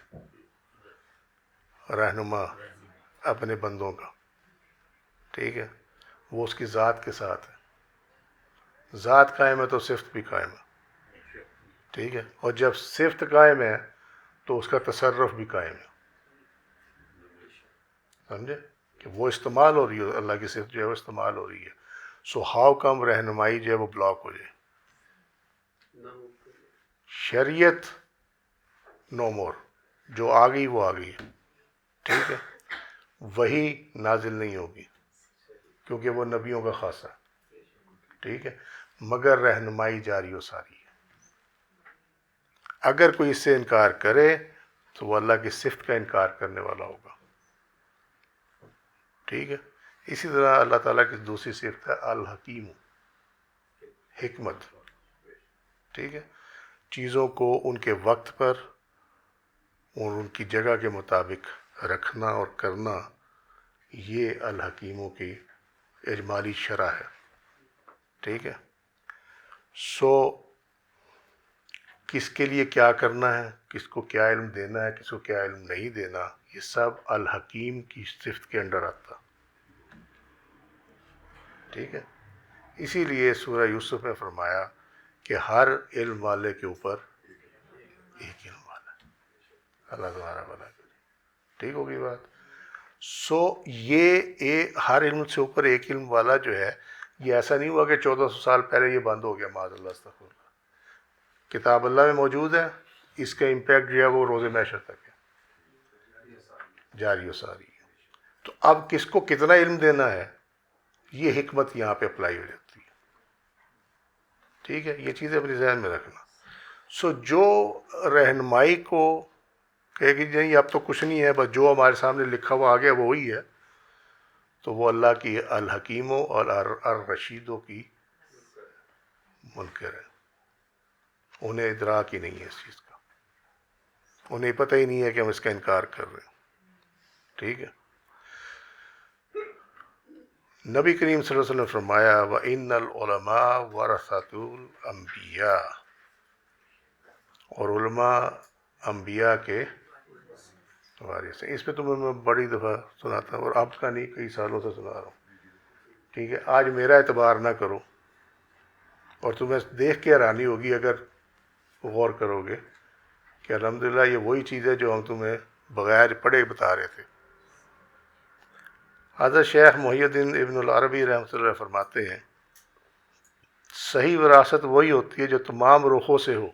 Speaker 1: رہنما اپنے بندوں کا، ٹھیک ہے، وہ اس کی ذات کے ساتھ ہے. ذات قائم ہے تو صفت بھی قائم ہے. ٹھیک ہے، اور جب صفت قائم ہے تو اس کا تصرف بھی قائم ہے. سمجھے کہ وہ استعمال ہو رہی ہے، اللہ کی صفت جو ہے وہ استعمال ہو رہی ہے. سو ہاؤ کم رہنمائی جو ہے وہ بلاک ہو جائے؟ شریعت نو مور، جو آ گئی وہ آ گئی، ٹھیک ہے، وہی نازل نہیں ہوگی کیونکہ وہ نبیوں کا خاصہ، ٹھیک ہے، مگر رہنمائی جاری و ساری ہے۔ اگر کوئی اس سے انکار کرے تو وہ اللہ کی صفت کا انکار کرنے والا ہوگا، ٹھیک ہے۔ اسی طرح اللہ تعالیٰ کی دوسری صفت ہے الحکیم، حکمت، ٹھیک ہے، چیزوں کو ان کے وقت پر اور ان کی جگہ کے مطابق رکھنا اور کرنا، یہ الحکیموں کی اجمالی شرح ہے، ٹھیک ہے۔ سو کس کے لیے کیا کرنا ہے، کس کو کیا علم دینا ہے، کس کو کیا علم نہیں دینا، یہ سب الحکیم کی صفت کے انڈر آتا، ٹھیک ہے۔ اسی لیے سورہ یوسف میں فرمایا کہ ہر علم والے کے اوپر ایک علم والا ہے، اللہ تمہارا بھلا کرے، ٹھیک ہوگی بات۔ سو یہ ہر علم سے اوپر ایک علم والا جو ہے، یہ ایسا نہیں ہوا کہ 1400 سال پہلے یہ بند ہو گیا، معاذ اللہ استغفر اللہ، کتاب اللہ میں موجود ہے، اس کا امپیکٹ جو ہے وہ روز محشر تک ہے، جاری و ساری ہے۔ تو اب کس کو کتنا علم دینا ہے، یہ حکمت یہاں پہ اپلائی ہو جاتی ہے، ٹھیک ہے، یہ چیزیں اپنے ذہن میں رکھنا۔ سو جو رہنمائی کو کہے کہ نہیں اب تو کچھ نہیں ہے، بس جو ہمارے سامنے لکھا ہوا آگے وہ وہی ہے، تو وہ اللہ کی الحکیموں اور الرشیدوں کی منکر ہے، انہیں ادراک ہی نہیں ہے اس چیز کا، انہیں پتہ ہی نہیں ہے کہ ہم اس کا انکار کر رہے ہیں، ٹھیک ہے۔ نبی کریم صلی اللہ علیہ وسلم نے فرمایا وَإِنَّ الْعُلَمَاءَ وَرَثَةُ الْأَنْبِيَاءِ، اور علماء انبیاء کے وارث ہیں۔ اس پہ تمہیں میں بڑی دفعہ سناتا ہوں، اور اب کا نہیں، کئی سالوں سے سنا رہا ہوں، ٹھیک ہے۔ آج میرا اعتبار نہ کرو، اور تمہیں دیکھ کے حیرانی ہوگی اگر غور کرو گے کہ الحمدللہ یہ وہی چیز ہے جو ہم تمہیں بغیر پڑھے بتا رہے تھے۔ حضرت شیخ محی الدین ابن العربی رحمۃ اللہ فرماتے ہیں صحیح وراثت وہی ہوتی ہے جو تمام رخوں سے ہو،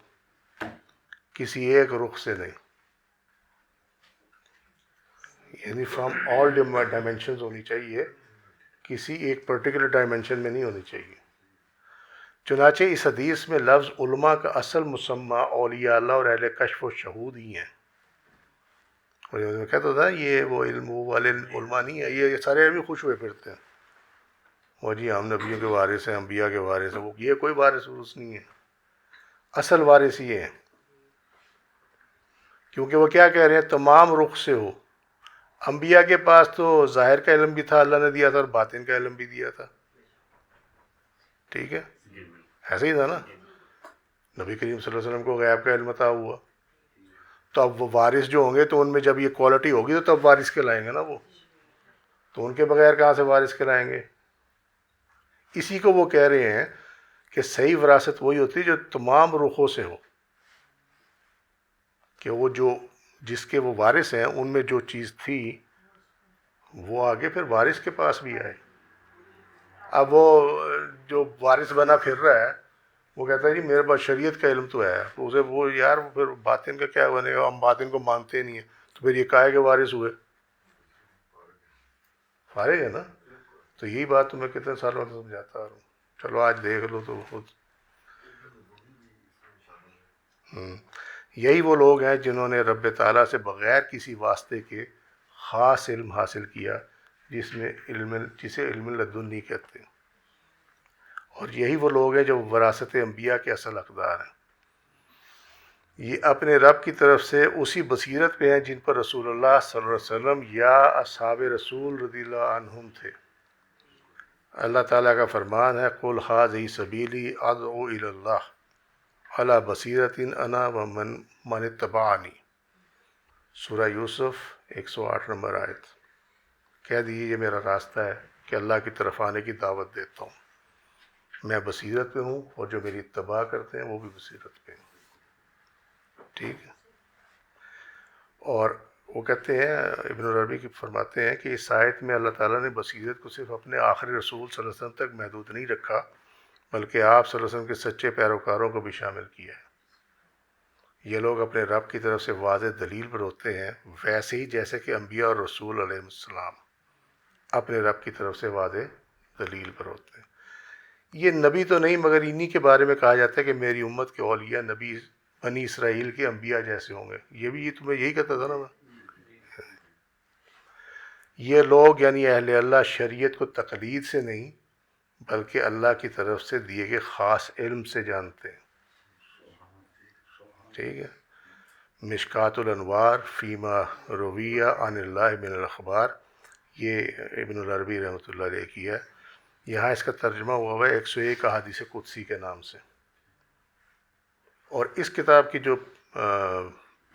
Speaker 1: کسی ایک رخ سے نہیں، یعنی فرام آل ڈائمینشنز ہونی چاہیے، کسی ایک پرٹیکولر ڈائمینشن میں نہیں ہونی چاہیے۔ چنانچہ اس حدیث میں لفظ علماء کا اصل مسمى اولیاء اللہ اور اہل کشف و شہود ہی ہیں۔ اور میں کہتا تھا یہ وہ علم وہ والے علماء نہیں ہیں، یہ سارے علم خوش ہوئے پھرتے ہیں، وہ جی ہم نبیوں کے وارث ہیں، انبیاء کے وارث ہیں، وہ یہ کوئی وارث نہیں ہے، اصل وارث یہ ہیں، کیونکہ وہ کیا کہہ رہے ہیں تمام رخ سے ہو۔ انبیاء کے پاس تو ظاہر کا علم بھی تھا، اللہ نے دیا تھا، اور باطن کا علم بھی دیا تھا، ٹھیک ہے، ایسا ہی تھا نا۔ نبی کریم صلی اللہ علیہ وسلم کو غیب کا علم عطا ہوا، تو اب وہ وارث جو ہوں گے تو ان میں جب یہ کوالٹی ہوگی تو تب وارث کہلائیں گے نا وہ، تو ان کے بغیر کہاں سے وارث کہلائیں گے۔ اسی کو وہ کہہ رہے ہیں کہ صحیح وراثت وہی ہوتی ہے جو تمام رخوں سے ہو، کہ وہ جو جس کے وہ وارث ہیں ان میں جو چیز تھی وہ آگے پھر وارث کے پاس بھی آئے۔ اب وہ جو وارث بنا پھر رہا ہے وہ کہتا ہے جی میرے پاس شریعت کا علم تو ہے، تو اسے وہ یار وہ پھر باطن کا کیا بنے گا، ہم باطن کو مانتے نہیں ہیں، تو پھر یہ کائے کے وارث ہوئے، فارغ ہے نا۔ تو یہی بات تمہیں کتنے سالوں سے سمجھاتا رہا ہوں، چلو آج دیکھ لو تو خود۔ یہی وہ لوگ ہیں جنہوں نے رب تعالیٰ سے بغیر کسی واسطے کے خاص علم حاصل کیا، جسے علم لدنی کہتے ہیں، اور یہی وہ لوگ ہیں جو وراثت انبیاء کے اصل حقدار ہیں۔ یہ اپنے رب کی طرف سے اسی بصیرت پہ ہیں جن پر رسول اللہ صلی اللہ علیہ وسلم یا اصحاب رسول رضی اللہ عنہم تھے۔ اللہ تعالیٰ کا فرمان ہے قُلْ هَٰذِهِ سَبِيلِي أَدْعُو إِلَى اللَّهِ عَلَىٰ بَصِيرَةٍ أَنَا وَمَنِ اتَّبَعَنِي، سورہ یوسف 108 نمبر آیت۔ کہہ دیجیے یہ میرا راستہ ہے کہ اللہ کی طرف آنے کی دعوت دیتا ہوں، میں بصیرت پہ ہوں، اور جو میری اتباع کرتے ہیں وہ بھی بصیرت پہ ہیں، ٹھیک ہے۔ اور وہ کہتے ہیں ابن العربی کی فرماتے ہیں کہ اس آیت میں اللہ تعالیٰ نے بصیرت کو صرف اپنے آخری رسول صلی اللہ علیہ وسلم تک محدود نہیں رکھا، بلکہ آپ صلی اللہ علیہ وسلم کے سچے پیروکاروں کو بھی شامل کیا ہے۔ یہ لوگ اپنے رب کی طرف سے واضح دلیل پر ہوتے ہیں، ویسے ہی جیسے کہ انبیاء اور رسول علیہ السلام اپنے رب کی طرف سے واضح دلیل پر ہوتے ہیں۔ یہ نبی تو نہیں، مگر انہی کے بارے میں کہا جاتا ہے کہ میری امت کے اولیاء نبی بنی اسرائیل کے انبیاء جیسے ہوں گے۔ یہ بھی تمہیں یہی کہتا تھا نا میں۔ یہ لوگ یعنی اہل اللہ شریعت کو تقلید سے نہیں بلکہ اللہ کی طرف سے دیے گئے خاص علم سے جانتے ہیں۔ ٹھیک ہے۔ مشکات الانوار فیما رویہ عن اللہ من الاخبار، یہ ابن العربی رحمۃ اللہ علیہ کی ہے۔ یہاں اس کا ترجمہ ہوا ہے 101 احادیث قدسی کے نام سے۔ اور اس کتاب کی جو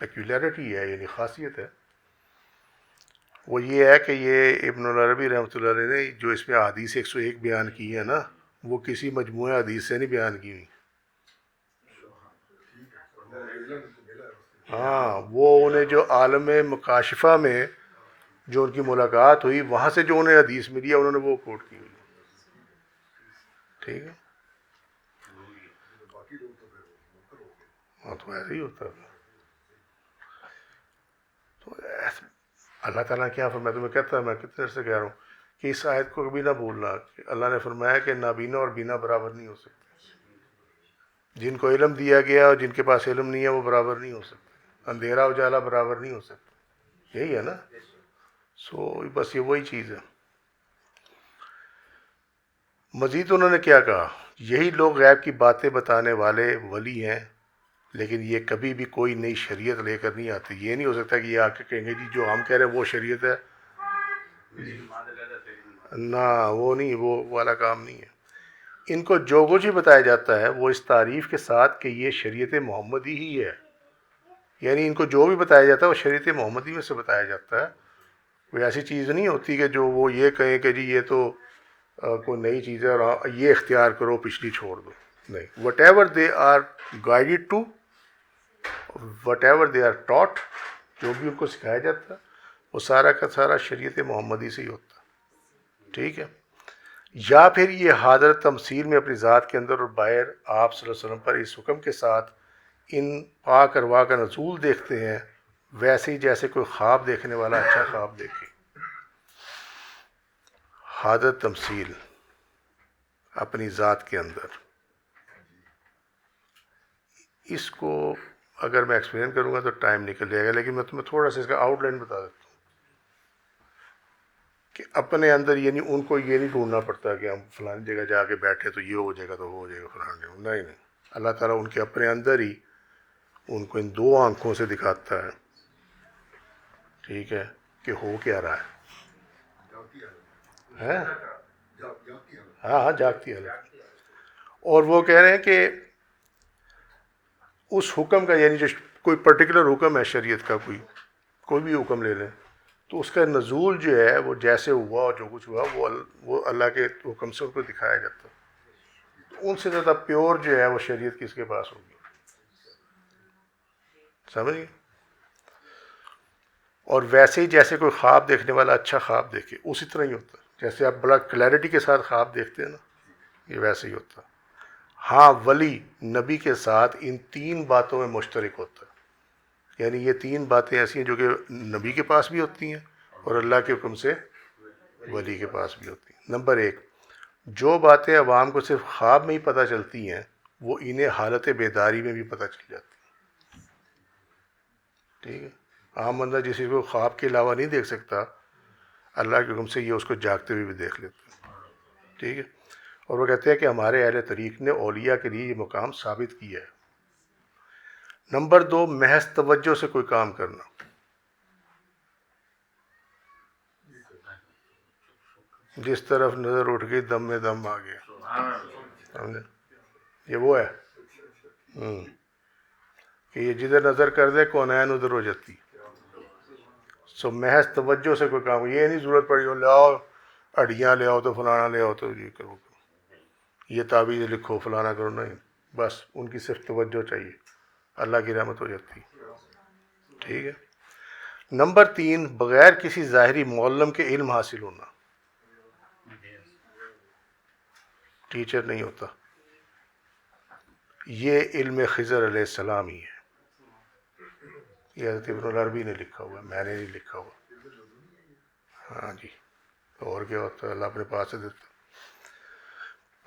Speaker 1: پیکولیرٹی ہے یعنی خاصیت ہے وہ یہ ہے کہ یہ ابن العربی رحمۃ اللہ علیہ نے جو اس میں احادیث 101 بیان کی ہے نا، وہ کسی مجموعہ حدیث سے نہیں بیان کی ہوئی۔ ہاں، وہ انہیں جو عالم مکاشفہ میں جو ان کی ملاقات ہوئی وہاں سے جو انہیں حدیث ملی ہے انہوں نے وہ کوٹ کی ہوئی۔ ٹھیک ہے، ہاں تو ایسے ہی ہوتا ہے۔ تو اللہ تعالیٰ کیا فرمایا، تمہیں کہتا ہے میں کتنے سے کہہ رہا ہوں کہ اس آیت کو کبھی نہ بھولنا کہ اللہ نے فرمایا کہ نابینا اور بینا برابر نہیں ہو سکتے۔ جن کو علم دیا گیا اور جن کے پاس علم نہیں ہے وہ برابر نہیں ہو سکتے، اندھیرا اجالا برابر نہیں ہو سکتا، یہی ہے نا۔ بس یہ وہی چیز ہے۔ مزید انہوں نے کیا کہا، یہی لوگ غیب کی باتیں بتانے والے ولی ہیں، لیکن یہ کبھی بھی کوئی نئی شریعت لے کر نہیں آتے۔ یہ نہیں ہو سکتا کہ یہ آ کے کہیں گے جی جو ہم کہہ رہے ہیں وہ شریعت ہے، نہ وہ نہیں، وہ والا کام نہیں ہے۔ ان کو جو کچھ ہی بتایا جاتا ہے وہ اس تعریف کے ساتھ کہ یہ شریعت محمدی ہی ہے، یعنی ان کو جو بھی بتایا جاتا ہے وہ شریعت محمدی میں سے بتایا جاتا ہے۔ کوئی ایسی چیز نہیں ہوتی کہ جو وہ یہ کہیں کہ جی یہ تو کوئی نئی چیز ہے اور یہ اختیار کرو پچھلی چھوڑ دو، نہیں۔ Whatever they are guided to, whatever they are taught, جو بھی ان کو سکھایا جاتا ہے وہ سارا کا سارا شریعت محمدی سے ہی ہوتا ہے۔ ٹھیک ہے۔ یا پھر یہ حاضر تمثیل میں اپنی ذات کے اندر اور باہر آپ صلی اللہ علیہ وسلم پر اس حکم کے ساتھ ان پاک ارواح کا نزول دیکھتے ہیں، ویسے ہی جیسے کوئی خواب دیکھنے والا اچھا خواب دیکھے۔ حاضر تمثیل اپنی ذات کے اندر، اس کو اگر میں ایکسپلین کروں گا تو ٹائم نکل جائے گا، لیکن میں تمہیں تھوڑا سا اس کا آؤٹ لائن بتا دیتا ہوں کہ اپنے اندر یعنی ان کو یہ نہیں ڈھونڈنا پڑتا کہ ہم فلانی جگہ جا کے بیٹھے تو یہ ہو جائے گا تو وہ ہو جائے گا فلانی جگہ، نہیں۔ اللہ تعالیٰ ان کے اپنے اندر ہی ان کو ان دو آنکھوں سے دکھاتا ہے، ٹھیک ہے، کہ ہو کیا رہا ہے۔ ہاں جاگتی حالت۔ اور وہ کہہ رہے ہیں کہ اس حکم کا یعنی جو کوئی پرٹیکولر حکم ہے شریعت کا، کوئی بھی حکم لے لیں تو اس کا نزول جو ہے وہ جیسے ہوا اور جو کچھ ہوا وہ اللہ کے حکم سے ان کو دکھایا جاتا ہے۔ ان سے زیادہ پیور جو ہے وہ شریعت کس کے پاس ہوگی، سمجھ گئے؟ اور ویسے ہی جیسے کوئی خواب دیکھنے والا اچھا خواب دیکھے اسی طرح ہی ہوتا ہے، جیسے آپ بڑا کلیئرٹی کے ساتھ خواب دیکھتے ہیں نا، یہ ویسے ہی ہوتا ہے۔ ہاں ولی نبی کے ساتھ ان تین باتوں میں مشترک ہوتا ہے، یعنی یہ تین باتیں ایسی ہیں جو کہ نبی کے پاس بھی ہوتی ہیں اور اللہ کے حکم سے ولی کے پاس بھی ہوتی ہیں۔ نمبر ایک، جو باتیں عوام کو صرف خواب میں ہی پتہ چلتی ہیں وہ انہیں حالت بیداری میں بھی پتہ چل جاتی ہیں۔ ٹھیک ہے، عام بندہ جسی کو خواب کے علاوہ نہیں دیکھ سکتا، اللہ کے حکم سے یہ اس کو جاگتے ہوئے بھی دیکھ لیتے ہیں۔ ٹھیک ہے، اور وہ کہتے ہیں کہ ہمارے اہل طریق نے اولیاء کے لیے یہ مقام ثابت کیا ہے۔ نمبر دو، محض توجہ سے کوئی کام کرنا۔ جس طرف نظر اٹھ گئی دم میں دم آ گیا، سمجھے؟ یہ وہ ہے کہ یہ جدھر نظر کر دے کونین ادھر ہو جاتی۔ محض توجہ سے کوئی کام، یہ نہیں ضرورت پڑی ہو لے آؤ اڑیاں لے آؤ تو فلانا لے آؤ تو یہ کرو، یہ تعویذ لکھو فلانا کرو، نہیں، بس ان کی صرف توجہ چاہیے، اللہ کی رحمت ہو جاتی۔ ٹھیک ہے۔ نمبر تین، بغیر کسی ظاہری معلم کے علم حاصل ہونا، ٹیچر نہیں ہوتا، یہ علم خضر علیہ السلام ہی ہے۔ یہ حضرت ابن العربی نے لکھا ہوا ہے، میں نے نہیں لکھا ہوا. ہاں جی، اور کیا ہوتا ہے، اللہ اپنے پاس سے دیتا.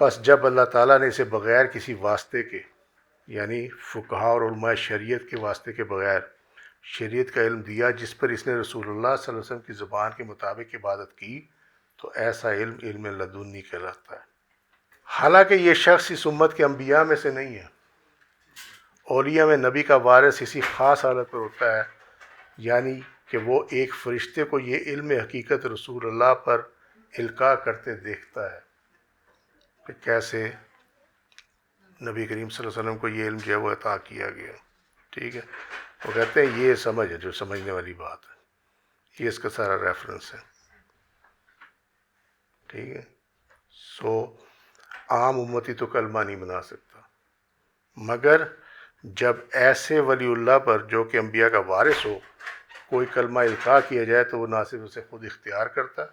Speaker 1: بس جب اللہ تعالیٰ نے اسے بغیر کسی واسطے کے، یعنی فقہاء اور علماء شریعت کے واسطے کے بغیر شریعت کا علم دیا، جس پر اس نے رسول اللہ صلی اللہ علیہ وسلم کی زبان کے مطابق عبادت کی، تو ایسا علم علم لدنی کہلاتا ہے. حالانکہ یہ شخص اس امت کے انبیاء میں سے نہیں ہے. اولیاء میں نبی کا وارث اسی خاص حالت پر ہوتا ہے، یعنی کہ وہ ایک فرشتے کو یہ علم حقیقت رسول اللہ پر القاء کرتے دیکھتا ہے کہ کیسے نبی کریم صلی اللہ علیہ وسلم کو یہ علم جو ہے وہ عطا کیا گیا. ٹھیک ہے، وہ کہتے ہیں یہ سمجھ ہے جو سمجھنے والی بات ہے، یہ اس کا سارا ریفرنس ہے. ٹھیک ہے، سو عام امتی تو کلمہ نہیں بنا سکتا، مگر جب ایسے ولی اللہ پر جو کہ انبیاء کا وارث ہو کوئی کلمہ القاء کیا جائے تو وہ نہ صرف اسے خود اختیار کرتا ہے،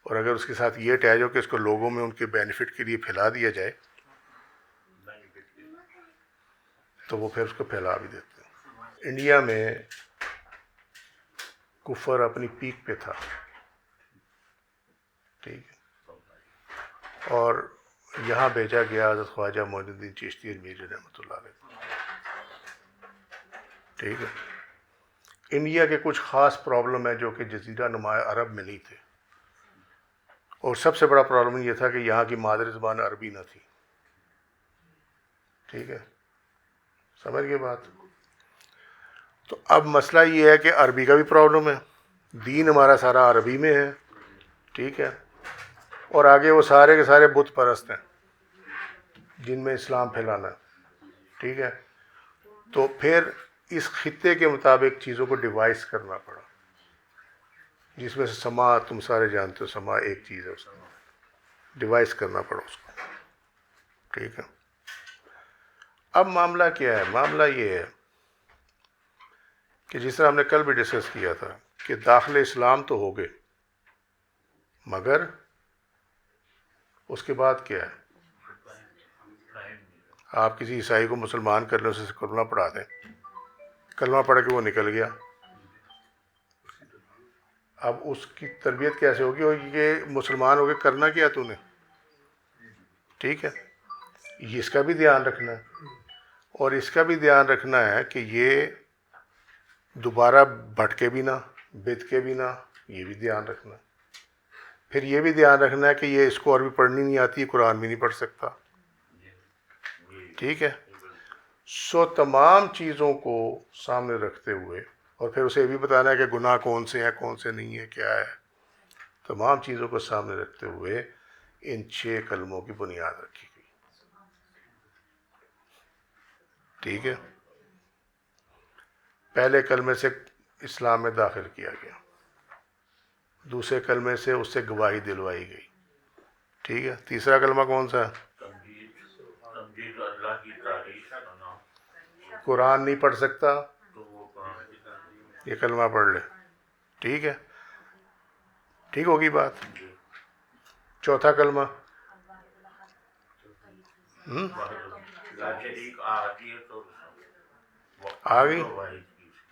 Speaker 1: اور اگر اس کے ساتھ یہ اٹیچ ہو کہ اس کو لوگوں میں ان کے بینیفٹ کے لیے پھیلا دیا جائے تو وہ پھر اس کو پھیلا بھی دیتے ہیں. انڈیا میں کفر اپنی پیک پہ تھا. ٹھیک ہے، اور یہاں بھیجا گیا حضرت خواجہ معین الدین چشتی میری رحمۃ اللہ علیہ. ٹھیک ہے، انڈیا کے کچھ خاص پرابلم ہے جو کہ جزیرہ نما عرب میں نہیں تھے، اور سب سے بڑا پرابلم یہ تھا کہ یہاں کی مادری زبان عربی نہ تھی. ٹھیک ہے، سمجھ گئے بات. تو اب مسئلہ یہ ہے کہ عربی کا بھی پرابلم ہے، دین ہمارا سارا عربی میں ہے. ٹھیک ہے، اور آگے وہ سارے کے سارے بت پرست ہیں جن میں اسلام پھیلانا ہے. ٹھیک ہے، تو پھر اس خطے کے مطابق چیزوں کو ڈیوائس کرنا پڑا، جس میں سے سما تم سارے جانتے ہو، سما ایک چیز ہے، اس کو ڈیوائس کرنا پڑا اس کو. ٹھیک ہے، اب معاملہ کیا ہے؟ معاملہ یہ ہے کہ جس طرح ہم نے کل بھی ڈسکس کیا تھا کہ داخل اسلام تو ہو گئے، مگر اس کے بعد کیا ہے؟ آپ کسی عیسائی کو مسلمان کر لیں، اسے کلمہ پڑھا دیں، کلمہ پڑھ کے وہ نکل گیا، اب اس کی تربیت کیسے ہوگی کہ مسلمان ہو کے کرنا کیا تو نے؟ ٹھیک ہے، یہ اس کا بھی دھیان رکھنا ہے، اور اس کا بھی دھیان رکھنا ہے کہ یہ دوبارہ بھٹکے بھی نہ، بد کے بھی نہ، یہ بھی دھیان رکھنا ہے. پھر یہ بھی دھیان رکھنا ہے کہ یہ اس کو عربی پڑھنی نہیں آتی، قرآن بھی نہیں پڑھ سکتا. ٹھیک ہے، سو تمام چیزوں کو سامنے رکھتے ہوئے، اور پھر اسے یہ بھی بتانا ہے کہ گناہ کون سے ہیں، کون سے نہیں ہیں، کیا ہے، تمام چیزوں کو سامنے رکھتے ہوئے ان 6 کلموں کی بنیاد رکھی گئی. ٹھیک ہے، پہلے کلمے سے اسلام میں داخل کیا گیا، دوسرے کلمے سے اس سے گواہی دلوائی گئی. ٹھیک ہے، تیسرا کلمہ کون سا ہے؟ قرآن نہیں پڑھ سکتا، یہ کلمہ پڑھ لے. ٹھیک ہے، ٹھیک ہوگی بات. چوتھا کلمہ آ گئی،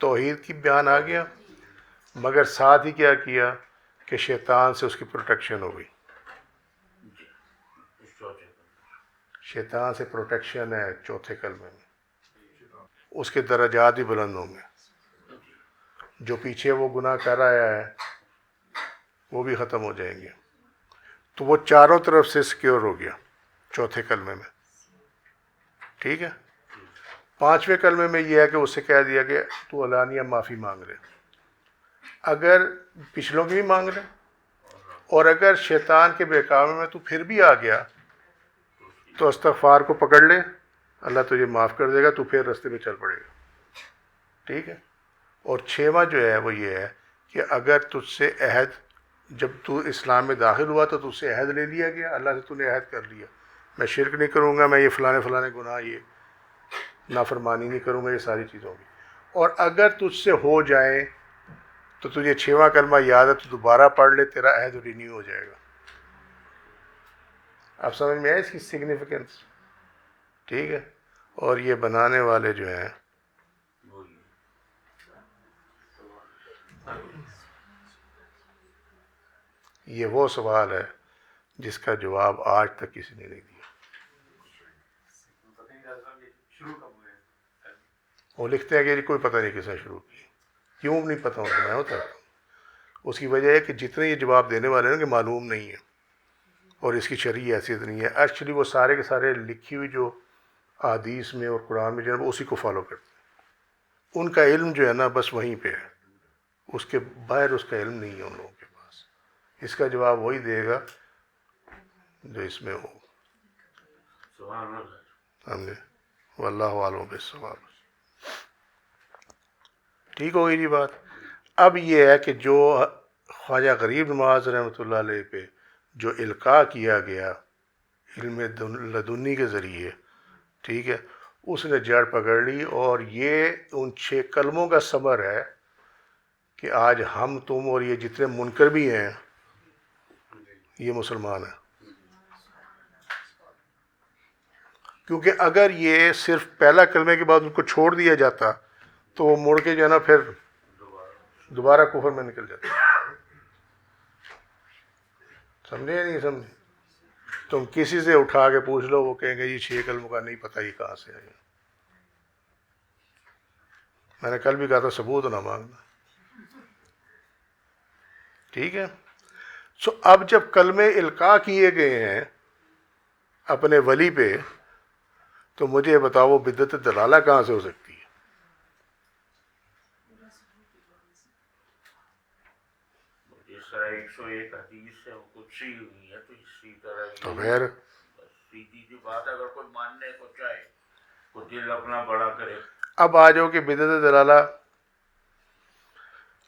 Speaker 1: توحید کی بیان آ گیا، مگر ساتھ ہی کیا کیا کہ شیطان سے اس کی پروٹیکشن ہو گئی. شیطان سے پروٹیکشن ہے چوتھے کلمے میں، اس کے درجات بھی بلند ہوں گے. جو پیچھے وہ گناہ کر آیا ہے وہ بھی ختم ہو جائیں گے. تو وہ چاروں طرف سے سیکیور ہو گیا چوتھے کلمے میں. ٹھیک ہے، پانچویں کلمے میں یہ ہے کہ اسے کہہ دیا کہ تو علانیہ معافی مانگ لے، اگر پچھلوں کی بھی مانگ لے، اور اگر شیطان کے بہکاوے میں تو پھر بھی آ گیا تو استغفار کو پکڑ لے، اللہ تجھے معاف کر دے گا، تو پھر رستے پہ چل پڑے گا. ٹھیک ہے، اور 6واں جو ہے وہ یہ ہے کہ اگر تجھ سے عہد، جب تو اسلام میں داخل ہوا تو تجھ سے عہد لے لیا گیا، اللہ سے تو نے عہد کر لیا، میں شرک نہیں کروں گا، میں یہ فلانے گناہ، یہ نافرمانی نہیں کروں گا، یہ ساری چیزیں ہوگی. اور اگر تجھ سے ہو جائے تو تجھے 6واں کلمہ یاد ہے تو دوبارہ پڑھ لے، تیرا عہد رینیو ہو جائے گا. آپ سمجھ میں آئے اس کی سگنیفیکنس؟ ٹھیک ہے، اور یہ بنانے والے جو ہیں یہ وہ سوال ہے جس کا جواب آج تک کسی نے نہیں دیا. وہ لکھتے ہیں کہ کوئی پتہ نہیں کس نے شروع کی. کیوں نہیں پتہ ہوتا؟ میں ہوتا ہے. اس کی وجہ ہے کہ جتنے یہ جواب دینے والے ہیں کہ معلوم نہیں ہے اور اس کی شرعی حیثیت نہیں ہے. ایکچولی وہ سارے کے سارے لکھی ہوئی جو احادیث میں اور قرآن میں جو ہے وہ اسی کو فالو کرتے ہیں. ان کا علم جو ہے نا بس وہیں پہ ہے، اس کے باہر اس کا علم نہیں ہے ان لوگوں کے پاس. اس کا جواب وہی دے گا جو اس میں ہو. سمجھے؟ واللہ عالم بالصواب. ٹھیک ہوگی جی بات. اب یہ ہے کہ جو خواجہ غریب نواز رحمۃ اللہ علیہ پہ جو القاء کیا گیا علم لدنی کے ذریعے، ٹھیک ہے، اس نے جڑ پکڑ لی. اور یہ ان 6 کلموں کا ثمر ہے کہ آج ہم تم اور یہ جتنے منکر بھی ہیں یہ مسلمان ہیں. کیونکہ اگر یہ صرف پہلا کلمے کے بعد ان کو چھوڑ دیا جاتا تو وہ مڑ کے جو ہے نا پھر دوبارہ کفر میں نکل جاتا. سمجھے یا نہیں سمجھے؟ تم کسی سے اٹھا کے پوچھ لو، وہ کہیں گے یہ 6 کلموں کا نہیں پتہ یہ کہاں سے آئے. میں نے کل بھی کہا تھا ثبوت نہ مانگنا. ٹھیک ہے. سو اب جب کلمے القاء کیے گئے ہیں اپنے ولی پہ تو مجھے یہ بتاؤ وہ بدعت دلالہ کہاں سے ہو سکتی ہے؟ تو خیر اب آ جاؤ کہ بدعت دلالہ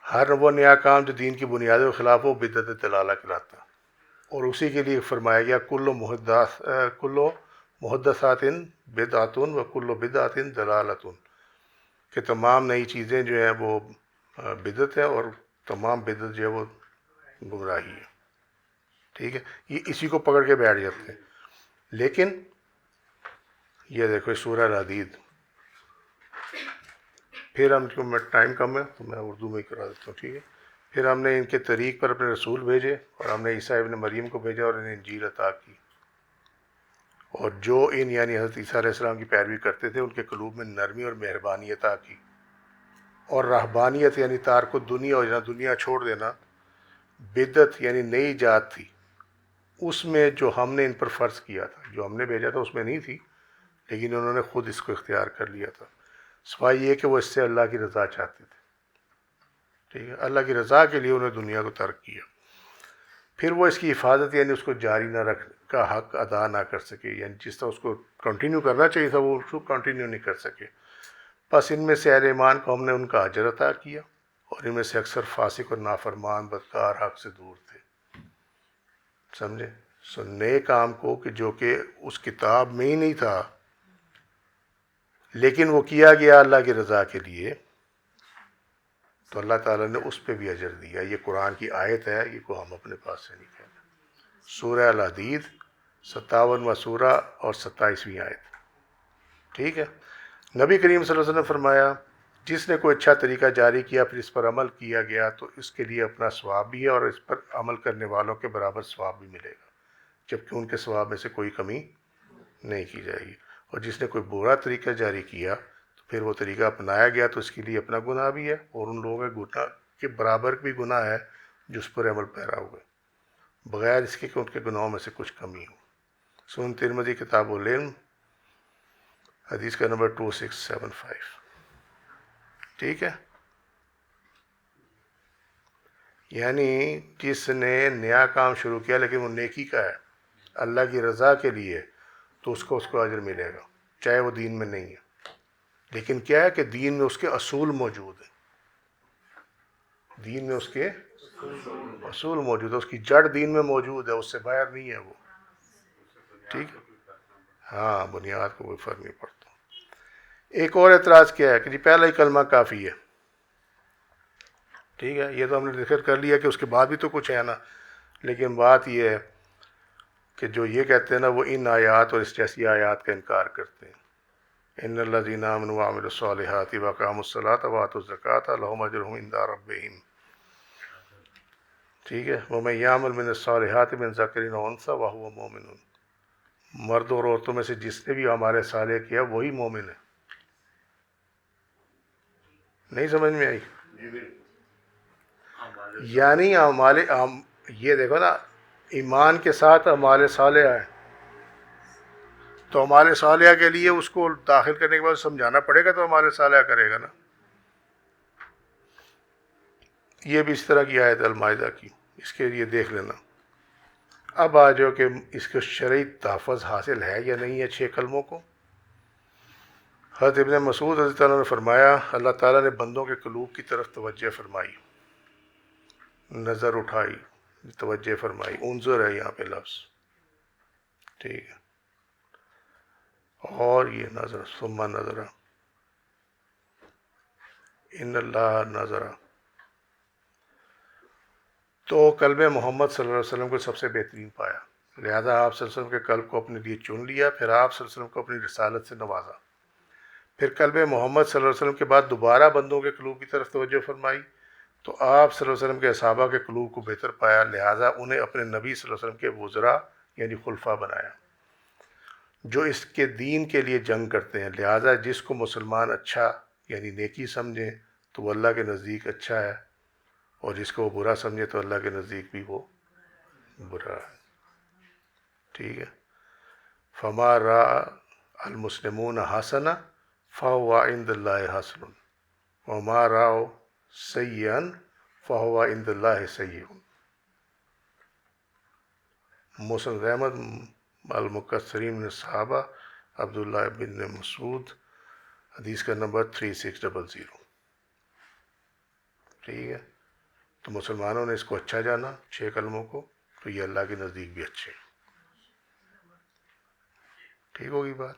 Speaker 1: ہر وہ نیا کام جو دین کی بنیادوں کے خلاف ہو بدعت دلالہ کہلاتا. اور اسی کے لیے فرمایا گیا کل محدثات بدعۃ و کل بدعۃ دلالۃ، کہ تمام نئی چیزیں جو ہیں وہ بدعت ہے اور تمام بدعت جو ہے وہ گمراہی ہے. ٹھیک ہے، یہ اسی کو پکڑ کے بیٹھ جاتے ہیں. لیکن یہ دیکھو سورہ الحدید، پھر ہم کو میں ٹائم کم ہے تو میں اردو میں ہی کرا دیتا ہوں. ٹھیک ہے. پھر ہم نے ان کے طریق پر اپنے رسول بھیجے اور ہم نے عیسیٰ ابن مریم کو بھیجا اور انہیں انجیل عطا کی. اور جو ان یعنی حضرت عیسیٰ علیہ السلام کی پیروی کرتے تھے ان کے قلوب میں نرمی اور مہربانی عطا کی. اور رہبانیت یعنی تارک الدنیا اور جہاں دنیا چھوڑ دینا، بدعت یعنی نئی جات تھی، اس میں جو ہم نے ان پر فرض کیا تھا، جو ہم نے بھیجا تھا اس میں نہیں تھی، لیکن انہوں نے خود اس کو اختیار کر لیا تھا. سوائے یہ کہ وہ اس سے اللہ کی رضا چاہتے تھے. ٹھیک ہے، اللہ کی رضا کے لیے انہوں نے دنیا کو ترک کیا. پھر وہ اس کی حفاظت یعنی اس کو جاری نہ رکھ کا حق ادا نہ کر سکے، یعنی جس طرح اس کو کنٹینیو کرنا چاہیے تھا وہ اس کو کنٹینیو نہیں کر سکے. بس ان میں سے اہل ایمان کو ہم نے ان کا اجر عطا کیا اور ان میں سے اکثر فاسق اور نافرمان بدکار حق سے دور تھے. سمجھے؟ سو نئے کام کو کہ جو کہ اس کتاب میں ہی نہیں تھا لیکن وہ کیا گیا اللہ کی رضا کے لیے، تو اللہ تعالیٰ نے اس پہ بھی اجر دیا. یہ قرآن کی آیت ہے، یہ کو ہم اپنے پاس سے نہیں کہتے. سورہ الحدید 57واں سورہ اور 27ویں آیت. ٹھیک ہے. نبی کریم صلی اللہ علیہ وسلم نے فرمایا جس نے کوئی اچھا طریقہ جاری کیا پھر اس پر عمل کیا گیا تو اس کے لیے اپنا ثواب بھی ہے اور اس پر عمل کرنے والوں کے برابر ثواب بھی ملے گا، جبکہ ان کے ثواب میں سے کوئی کمی نہیں کی جائے گی. اور جس نے کوئی برا طریقہ جاری کیا تو پھر وہ طریقہ اپنایا گیا تو اس کے لیے اپنا گناہ بھی ہے اور ان لوگوں کے گناہ کے برابر بھی گناہ ہے جو اس پر عمل پیرا ہوئے، بغیر اس کے کہ ان کے گناہوں میں سے کچھ کمی ہو. سنن ترمذی کتاب العلم حدیث کا نمبر 2675. ٹھیک ہے. یعنی جس نے نیا کام شروع کیا لیکن وہ نیکی کا ہے اللہ کی رضا کے لیے تو اس کو اجر ملے گا چاہے وہ دین میں نہیں ہے. لیکن کیا ہے کہ دین میں اس کے اصول موجود ہیں، دین میں اس کے اصول موجود ہے، اس کی جڑ دین میں موجود ہے، اس سے باہر نہیں ہے وہ. ٹھیک ہے. ہاں بنیاد کو کوئی فرق نہیں پڑتا. ایک اور اعتراض کیا ہے کہ جی پہلا ہی کلمہ کافی ہے. ٹھیک ہے، یہ تو ہم نے ذکر کر لیا کہ اس کے بعد بھی تو کچھ ہے نا. لیکن بات یہ ہے کہ جو یہ کہتے ہیں نا وہ ان آیات اور اس جیسی آیات کا انکار کرتے ہیں. ان الذین آمنوا وعملوا الصالحات واقاموا الصلاۃ وآتوا الزکاۃ لہم اجرہم عند ربہم. ٹھیک ہے، وَمَن يَعْمَلْ مِنَ الصَّالِحَاتِ مِنْ ذَكَرٍ أَوْ أُنثَىٰ وَهُوَ مُؤْمِنٌ، مرد اور عورتوں میں سے جس نے بھی اعمال صالح کیا وہی مومن ہے۔ نہیں سمجھ میں آئی؟ یعنی یہ دیکھو نا، ایمان کے ساتھ اعمال صالح ہے، تو اعمال صالحہ کے لیے اس کو داخل کرنے کے بعد سمجھانا پڑے گا، تو اعمال صالحہ کرے گا نا۔ یہ بھی اس طرح کی آیت المائدہ کی، اس کے لیے دیکھ لینا۔ اب آ جاؤ کہ اس کو شرعی تحفظ حاصل ہے یا نہیں ہے 6 کلموں کو۔ حضرت ابن مسعود رضی اللہ عنہ نے فرمایا، اللہ تعالیٰ نے بندوں کے قلوب کی طرف توجہ فرمائی، نظر اٹھائی، توجہ فرمائی، انظر ہے یہاں پہ لفظ، ٹھیک ہے، اور یہ نظر، ثم نظر، ان اللہ نظر، تو قلب محمد صلی اللہ علیہ وسلم کو سب سے بہترین پایا، لہذا آپ صلی اللہ علیہ وسلم کے قلب کو اپنے لیے چن لیا، پھر آپ صلی اللہ علیہ وسلم کو اپنی رسالت سے نوازا، پھر قلب محمد صلی اللہ علیہ وسلم کے بعد دوبارہ بندوں کے قلوب کی طرف توجہ فرمائی، تو آپ صلی اللہ علیہ وسلم کے صحابہ کے قلوب کو بہتر پایا، لہٰذا انہیں اپنے نبی صلی اللہ علیہ وسلم کے وزراء یعنی خلفاء بنایا، جو اس کے دین کے لیے جنگ کرتے ہیں، لہٰذا جس کو مسلمان اچھا یعنی نیکی سمجھیں تو وہ اللہ کے نزدیک اچھا ہے، اور جس کو وہ برا سمجھے تو اللہ کے نزدیک بھی وہ برا ہے، ٹھیک ہے۔ فما را المسلمون حسنا فهو عند اللہ حسن وما راؤ سیئا فهو عند اللہ سیئ۔ مسند احمد المکثرین من صحابہ عبداللہ بن مسعود، حدیث کا نمبر 3600، ٹھیک ہے۔ تو مسلمانوں نے اس کو اچھا جانا 6 کلموں کو، تو یہ اللہ کے نزدیک بھی اچھے، ٹھیک ہوگی بات۔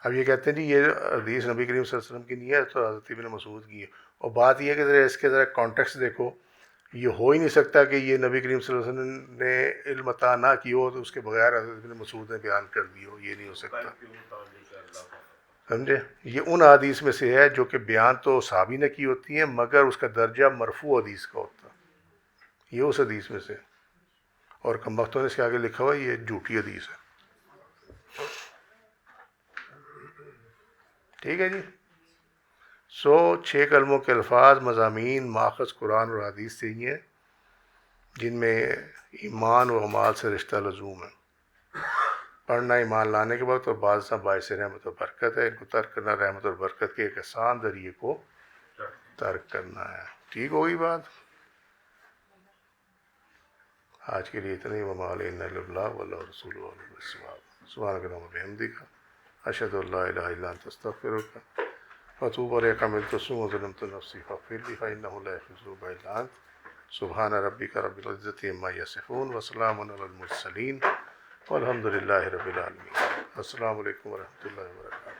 Speaker 1: اب یہ کہتے ہیں جی یہ حدیث نبی کریم صلی اللہ علیہ وسلم کی نہیں ہے، تو حضرت ابن مسعود کی ہے، اور بات یہ ہے کہ ذرا اس کے ذرا کانٹیکسٹ دیکھو، یہ ہو ہی نہیں سکتا کہ یہ نبی کریم صلی اللہ علیہ وسلم نے علم عطا نہ کی ہو تو اس کے بغیر حضرت ابن مسعود نے بیان کر دی ہو، یہ نہیں ہو سکتا، سمجھے؟ یہ ان حدیث میں سے ہے جو کہ بیان تو صحابی نے کی ہوتی ہیں مگر اس کا درجہ مرفوع حدیث کا ہوتا ہے، یہ اس حدیث میں سے، اور کم بختوں نے اس کے آگے لکھا ہوا یہ جھوٹی حدیث ہے، ٹھیک ہے جی۔ 6 کلموں کے الفاظ مضامین ماخذ قرآن اور حدیث سے ہی ہیں، جن میں ایمان و اعمال سے رشتہ لزوم ہے، پڑھنا ایمان لانے کے وقت، اور بعض باعث رحمت و برکت ہے، ان کو ترک کرنا رحمت اور برکت کے ایک آسان ذریعے کو ترک کرنا ہے، ٹھیک ہوگی بات۔ آج کے لیے اتنا ہی، وما علینا الا البلاغ واللہ رسولہ اعلم بالصواب، سبحانک اللہم وبحمدک، اشہد ان لا الہ الا انت استغفرک واتوب الیک، عملت سوءا وظلمت نفسی فاغفر لی فانہ لا یغفر الذنوب الا انت، سبحان ربک رب العزۃ عما یصفون وسلام علی المرسلین والحمد للہ رب العالمین۔ السلام علیکم ورحمۃ اللہ وبرکاتہ۔